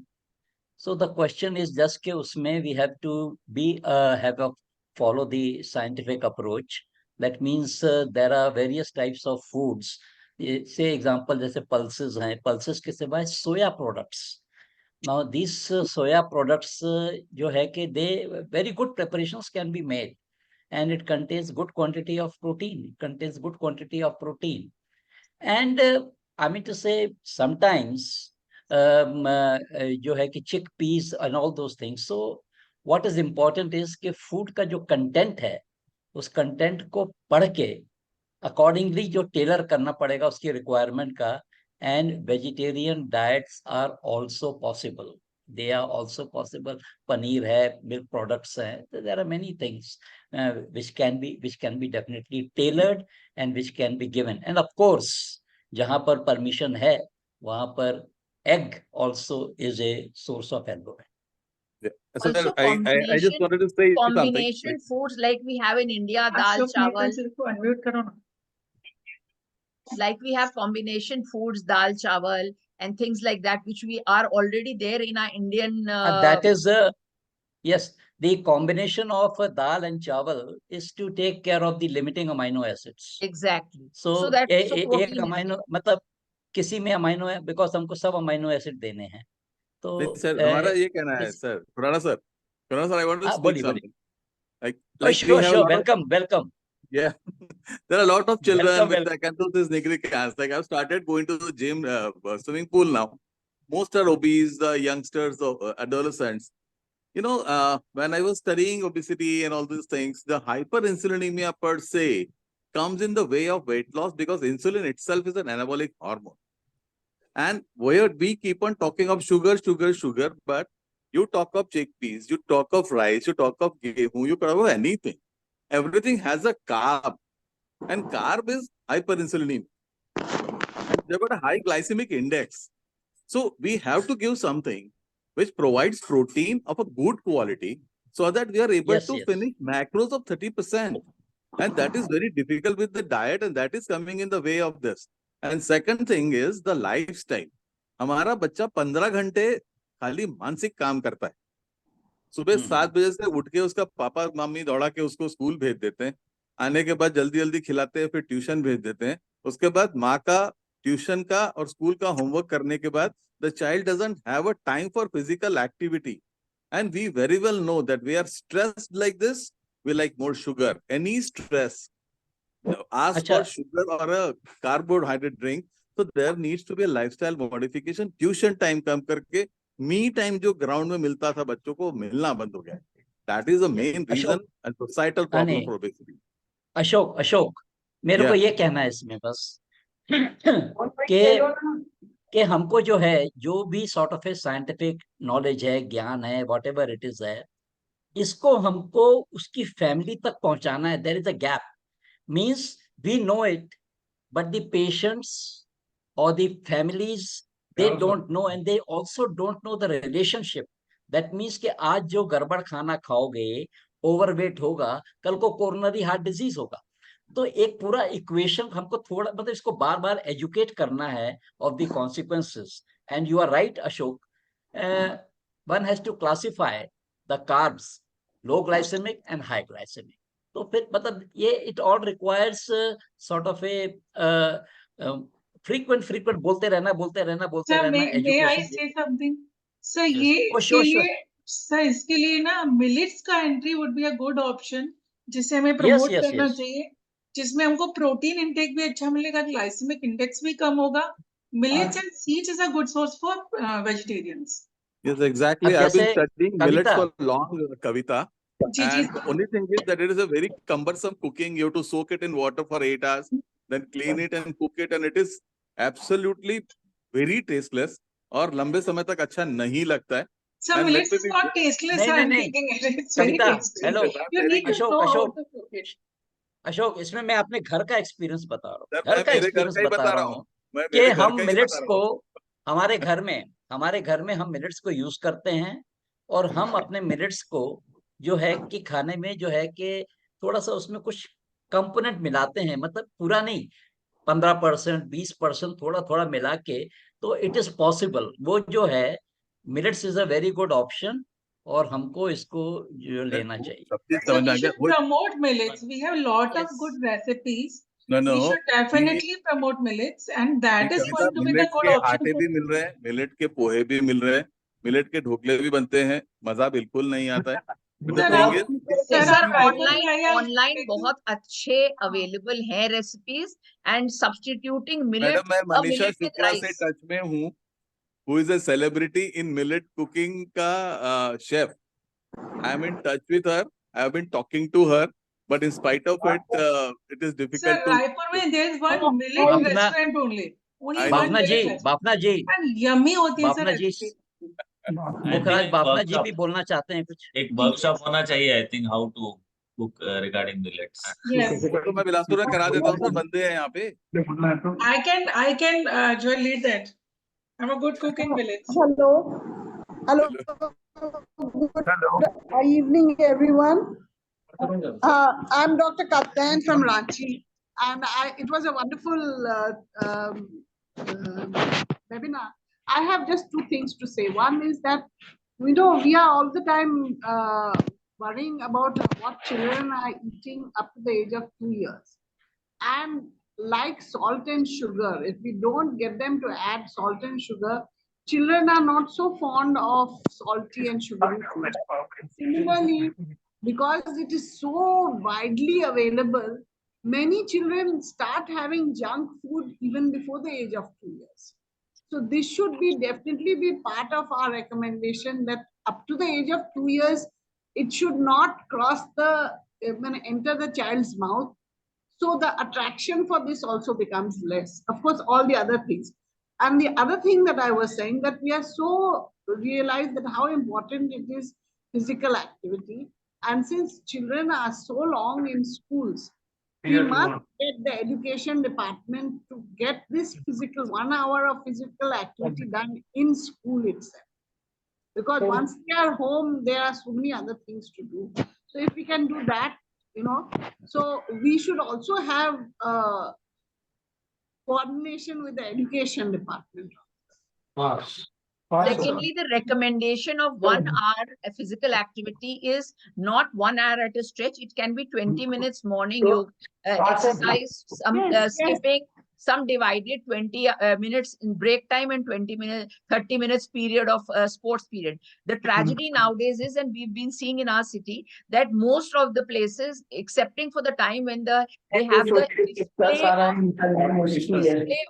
So the question is just कि उसमें we have to be have a follow the scientific approach. That means there are various types of foods. Say example जैसे pulses हैं, pulses के सिवाय soya products. Now these soya products जो है कि they very good preparations can be made, and it contains good quantity of protein. It contains good quantity of protein. And I mean to say sometimes जो है कि chickpeas and all those things. So what is important is कि food का जो content है, उस content को पढ़ के accordingly जो tailor करना पड़ेगा उसकी requirement का. And vegetarian diets are also possible. They are also possible. Paneer hai, milk products hai. There are many things which can be definitely tailored and which can be given. And of course, जहाँ पर permission है, वहाँ पर egg also is a source of albumin. Yeah. So Also I just wanted to say something. combination foods like we have in India, dal chawal. Unmute करो ना. Like we have combination foods, dal chawal and things like that, which we are already there in our Indian. That is yes, the combination of dal and chawal is to take care of the limiting amino acids. Exactly. So that एक amino मतलब किसी में amino है because हमको सब amino acid देने हैं. तो सर हमारा ये कहना है सर, Khurana sir, I want to speak something. Like we sure, have welcome. Yeah, there are a lot of children Welcome, with acanthosis nigricans. Like I've started going to the gym, swimming pool now. Most are obese, youngsters, adolescents. You know, when I was studying obesity and all these things, the hyperinsulinemia per se comes in the way of weight loss because insulin itself is an anabolic hormone. And where we keep on talking of sugar, but you talk of chickpeas, you talk of rice, you talk of gehu, you talk of anything. Everything has a carb, and carb is hyperinsulinemia. And they've got a high glycemic index. So we have to give something which provides protein of a good quality so that we are able to finish macros of 30%. And that is very difficult with the diet, and that is coming in the way of this. And second thing is the lifestyle. हमारा बच्चा 15 घंटे खाली मानसिक काम करता है. सुबह 7 बजे से उठ के उसका पापा मम्मी दौड़ा के उसको स्कूल भेज देते हैं. आने के बाद जल्दी जल्दी खिलाते हैं, फिर ट्यूशन भेज देते हैं. उसके बाद माँ का ट्यूशन का और स्कूल का होमवर्क करने के बाद the child doesn't have a time for physical activity. And we very well know that we are stressed like this, we like more sugar. Any stress, ask for sugar or a carbohydrate drink. So there needs to be a lifestyle modification. Tuition time kam karke, me time jo ground mein milta tha bachcho ko milna band ho gaya. That is the main reason and societal problem for obesity. Ashok मेरे को ये कहना है इसमें बस कि हमको जो है जो भी sort of A scientific knowledge है, ज्ञान है, वॉट एवर इट इज है, इसको हमको उसकी फैमिली तक पहुंचाना है. There is a gap. Means we know it but the patients और the families they don't know, and they also don't know the relationship. That means कि आज जो गड़बड़ खाना खाओगे, ओवरवेट होगा, कल को कोरोनरी हार्ट डिजीज होगा. तो एक पूरा इक्वेशन हमको थोड़ा मतलब इसको बार बार एजुकेट करना है of the consequences. And you are right Ashok, one has to classify the carbs, low glycemic and high glycemic. तो फिर मतलब ये it all requires sort of a frequent बोलते रहना एजुकेशन. सर ये सर इसके लिए ना मिलेट्स का entry would be a good option जिसे हमें प्रमोट करना चाहिए, जिसमें हमको प्रोटीन इंटेक भी अच्छा मिलेगा, ग्लाइसेमिक इंडेक्स भी कम होगा. Millets and seeds is a good source for vegetarians. Yes, exactly. I've been studying millets for long, Kavita. And the only thing is that it is a very cumbersome cooking. You have to soak it in water for 8 hours, then clean it and cook it, and it is absolutely very tasteless. और लंबे समय तक अच्छा नहीं लगता है. So millets is not tasteless. It's very tasty. Hello, you need to know how to cook it. Ashok, इसमें मैं अपने घर का एक्सपीरियंस बता रहा हूँ. घर का एक्सपीरियंस बता रहा हूँ कि हम मिलेट्स को हमारे घर में हम मिलेट्स को यूज करते हैं, और हम अपने मिलेट्स को जो है कि खाने में जो है कि थोड़ा सा उसमें कुछ कंपोनेंट मिलाते हैं, मतलब पूरा नहीं, 15%, 20% थोड़ा थोड़ा मिला के, तो इट इज पॉसिबल। वो जो है millets is a very good option, और हमको इसको जो लेना चाहिए। सब चीज So समझ में we आ गया। should promote millets. We have a lot of Yes. good recipes. No, We should definitely promote millets, and that is going to be the millet good के option. आटे भी मिल रहे हैं, मिलेट के पोहे भी मिल रहे हैं, मिलेट के ढोकले भी बनते हैं, मजा बिल्कुल नहीं आता है। But the Sir, thing आप is, सर सर आप रायपुर ऑनलाइन में आइए, I'll ऑनलाइन take you. बहुत अच्छे अवेलेबल हैं recipes and substituting millet madam मैं मनीषा मिलेट विद शुक्ला से राइस। टच में हूँ, who is a celebrity in millet cooking का chef. I am in touch with her. I have been talking to her, but in spite of it, it is Sir, difficult to. Raipur में there is one millet Bapna restaurant only. Only I one know. Bapna ji, millet restaurant. Bapna ji, And yummy होती है sir Bapna जी, recipe. मुखराज Bapna जी भी बोलना चाहते हैं कुछ। एक workshop होना चाहिए, I think, how to cook regarding millets. Yes. वो तो मैं बिलासपुर में करा देता हूँ सर, बंदे हैं यहाँ पे। I can जो lead that. I'm a good cook in millets. Hello. Good evening, everyone. I'm Dr. Kaptan from Ranchi, and it was a wonderful webinar. I have just two things to say. One is that, we are all the time worrying about what children are eating up to the age of 2 years. And like salt and sugar, if we don't get them to add salt and sugar, children are not so fond of salty and sugary food. Similarly, because it is so widely available, many children start having junk food even before the age of 2 years. So this should be definitely be part of our recommendation, that up to the age of 2 years, it should not cross enter the child's mouth. So the attraction for this also becomes less. Of course, all the other things. And the other thing that I was saying, that we are so realized that how important it is physical activity. And since children are so long in schools, we must get the education department to get this 1 hour of physical activity done in school itself. Because once they are home, there are so many other things to do. So if we can do that, so we should also have coordination with the education department. Secondly, the recommendation of 1 hour physical activity is not 1 hour at a stretch. It can be 20 minutes morning yoga, exercise, some skipping, some divided 20 minutes in break time and 30 minutes period of sports period. The tragedy nowadays is, and we've been seeing in our city, that most of the places, excepting for the time when they have the display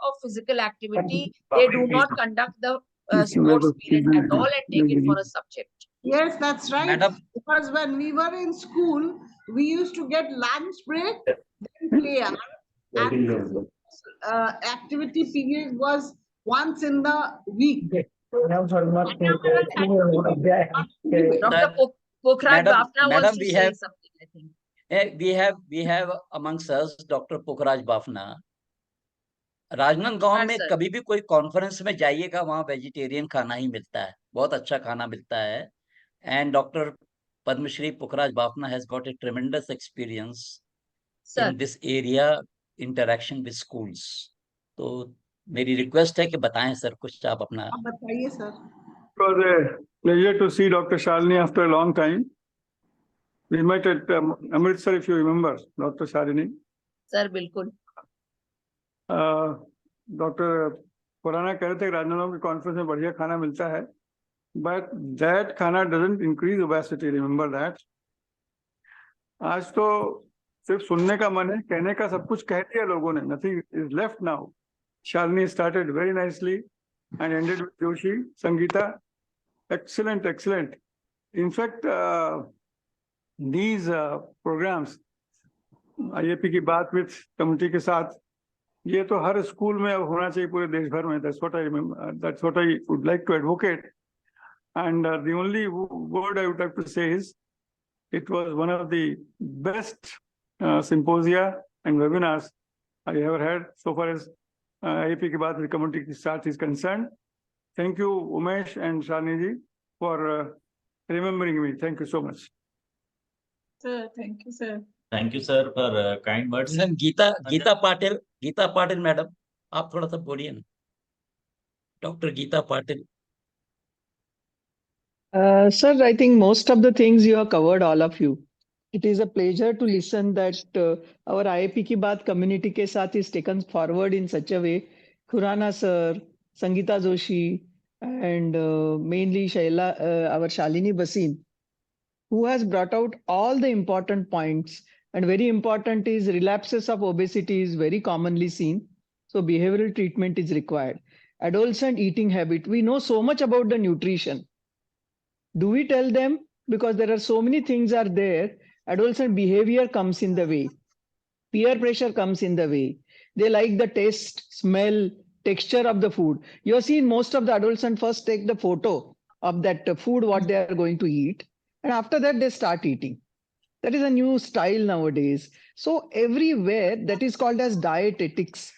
of physical activity, they do not conduct the sports period at all and take it for a subject. Yes, that's right. Madam. Because when we were in school, we used to get lunch break, then play hour, and activity period was once in the week. Dr. Pokhraj Bafna wants to say something, I think. We have amongst us Dr. Pokhraj Bafna. Rajnandgaon में कभी भी कोई conference में जाइएगा, वहाँ vegetarian खाना ही मिलता है, बहुत अच्छा खाना मिलता है. And doctor Padmashri Pukhraj Bafna has got a tremendous experience in this area, interaction with schools. तो मेरी रिक्वेस्ट है कि बताएं सर कुछ आप अपना. बताइए sir. It was a pleasure to see Dr. Shalini after a long time. We met at Amritsar, if you remember, Dr. Shalini. Sir, बिल्कुल. डॉक्टर खुराना कह रहे थे राजनांदगांव के कॉन्फ्रेंस में बढ़िया खाना मिलता है, बट दैट खाना doesn't increase obesity, remember that. आज तो सिर्फ सुनने का मन है, कहने का सब कुछ कह दिया लोगों ने, nothing is left now. Shalini started very nicely and ended with Joshi, Sangeeta. Excellent, excellent. In fact, these programs, IAP की बात with community के साथ, ये तो हर स्कूल में अब होना चाहिए पूरे देश भर में. That's what I remember. That's what I would like to advocate. And the only word I would like to say is, it was one of the best symposia and webinars I ever had so far as IAP की बात with community के साथ is concerned. Thank you, Omesh and Shalini ji, for remembering me. Thank you so much. Sir, thank you, sir. Thank you, sir, for kind words. Geeta Patil madam, आप थोड़ा सा बोलिए ना. Doctor Geeta Patil. Sir, I think most of the things you have covered, all of you. It is a pleasure to listen that our IAP Ki Baat community ke saath is taken forward in such a way. Khurana sir, Sangeeta Joshi, and mainly our Shalini Bhasin, who has brought out all the important points. And very important is relapses of obesity is very commonly seen. So behavioral treatment is required. Adolescent eating habit. We know so much about the nutrition. Do we tell them? Because there are so many things are there. Adolescent behavior comes in the way. Peer pressure comes in the way. They like the taste, smell, texture of the food. You have seen most of the adolescents first take the photo of that food, what they are going to eat. And after that, they start eating. That is a new style nowadays. So everywhere that is called as dietetics,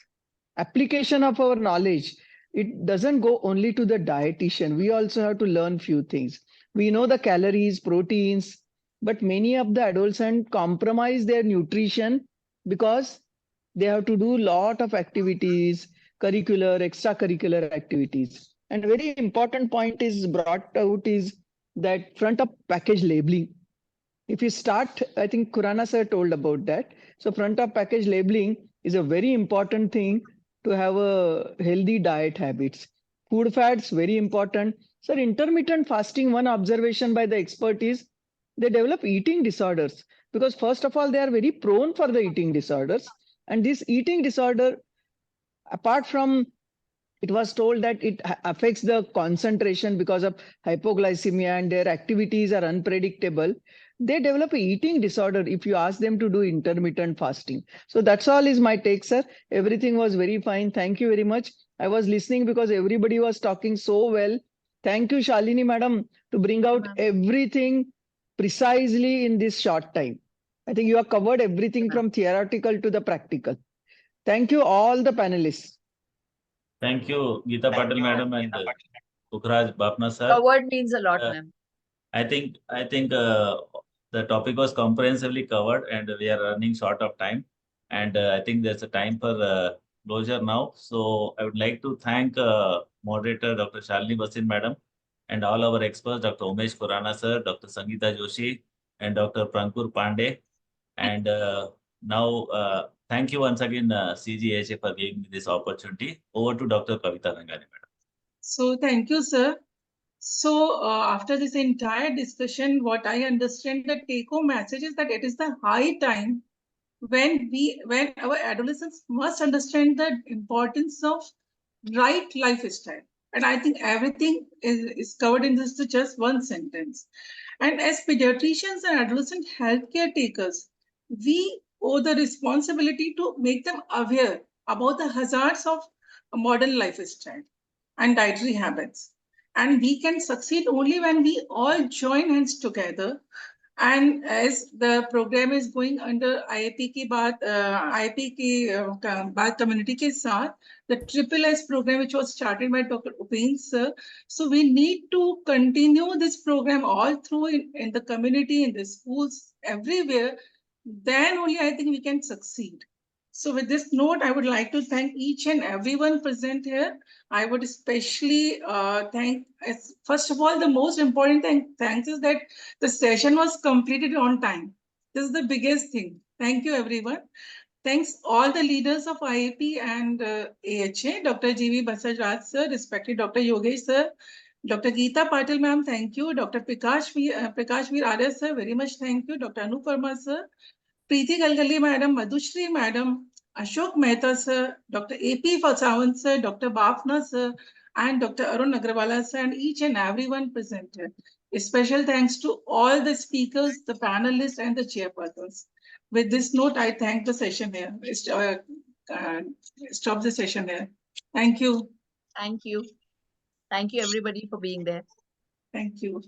application of our knowledge. It doesn't go only to the dietitian. We also have to learn few things. We know the calories, proteins, but many of the adolescents compromise their nutrition because they have to do a lot of activities, curricular, extracurricular activities. And a very important point is brought out is that front of package labeling. If you start, I think Khurana sir told about that. So front of package labeling is a very important thing to have a healthy diet habits. Food fats, very important. Sir, intermittent fasting, one observation by the expert is they develop eating disorders because first of all, they are very prone for the eating disorders. And this eating disorder, apart from it was told that it affects the concentration because of hypoglycemia and their activities are unpredictable. They develop a eating disorder if you ask them to do intermittent fasting. So that's all is my take, sir. Everything was very fine. Thank you very much. I was listening because everybody was talking so well. Thank you, Shalini madam, to bring out everything precisely in this short time. I think you have covered everything from theoretical to the practical. Thank you all the panelists. Thank you, Geeta Patil madam and Pukhraj Bapna sir. Your word means a lot, ma'am. I think the topic was comprehensively covered and we are running short of time. And I think there's a time for closure now. So I would like to thank moderator Dr. Shalini Bhasin madam and all our experts, Dr. Omesh Khurana sir, Dr. Sangeeta Joshi and Dr. Prankur Pandey. And now thank you once again CGAHA for giving me this opportunity. Over to Dr. Kavita Rangani madam. So thank you, sir. So after this entire discussion, what I understand the take-home message is that it is the high time when our adolescents must understand the importance of right lifestyle. And I think everything is covered in this just one sentence. And as pediatricians and adolescent healthcare takers, we owe the responsibility to make them aware about the hazards of a modern lifestyle and dietary habits. And we can succeed only when we all join hands together. And as the program is going under IAP Ki Baat community ke saath, the Triple S program, which was started by Dr. Omesh sir. So we need to continue this program all through in the community, in the schools, everywhere. Then only I think we can succeed. So with this note, I would like to thank each and everyone present here. I would especially thank, first of all, the most important thanks is that the session was completed on time. This is the biggest thing. Thank you, everyone. Thanks all the leaders of IAP and AHA, Dr. G.V. Basaraj sir, respected Dr. Yogesh sir, Dr. Geeta Patil ma'am, thank you. Dr. Prakash Veer Arya sir, very much thank you. Dr. Anup Verma sir, Preeti Galgali madam, Madhushri madam, Ashok Mehta sir, Dr. A.P. Fasawant sir, Dr. Bafna sir, and Dr. Arun Agarwal sir, and each and everyone presented. A special thanks to all the speakers, the panelists, and the chairpersons. With this note, I thank the session here. Stop the session here. Thank you. Thank you. Thank you, everybody, for being there. Thank you.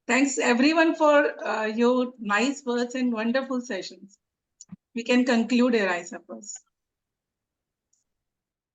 Thanks, everyone, for your nice words and wonderful sessions. We can conclude here, I suppose.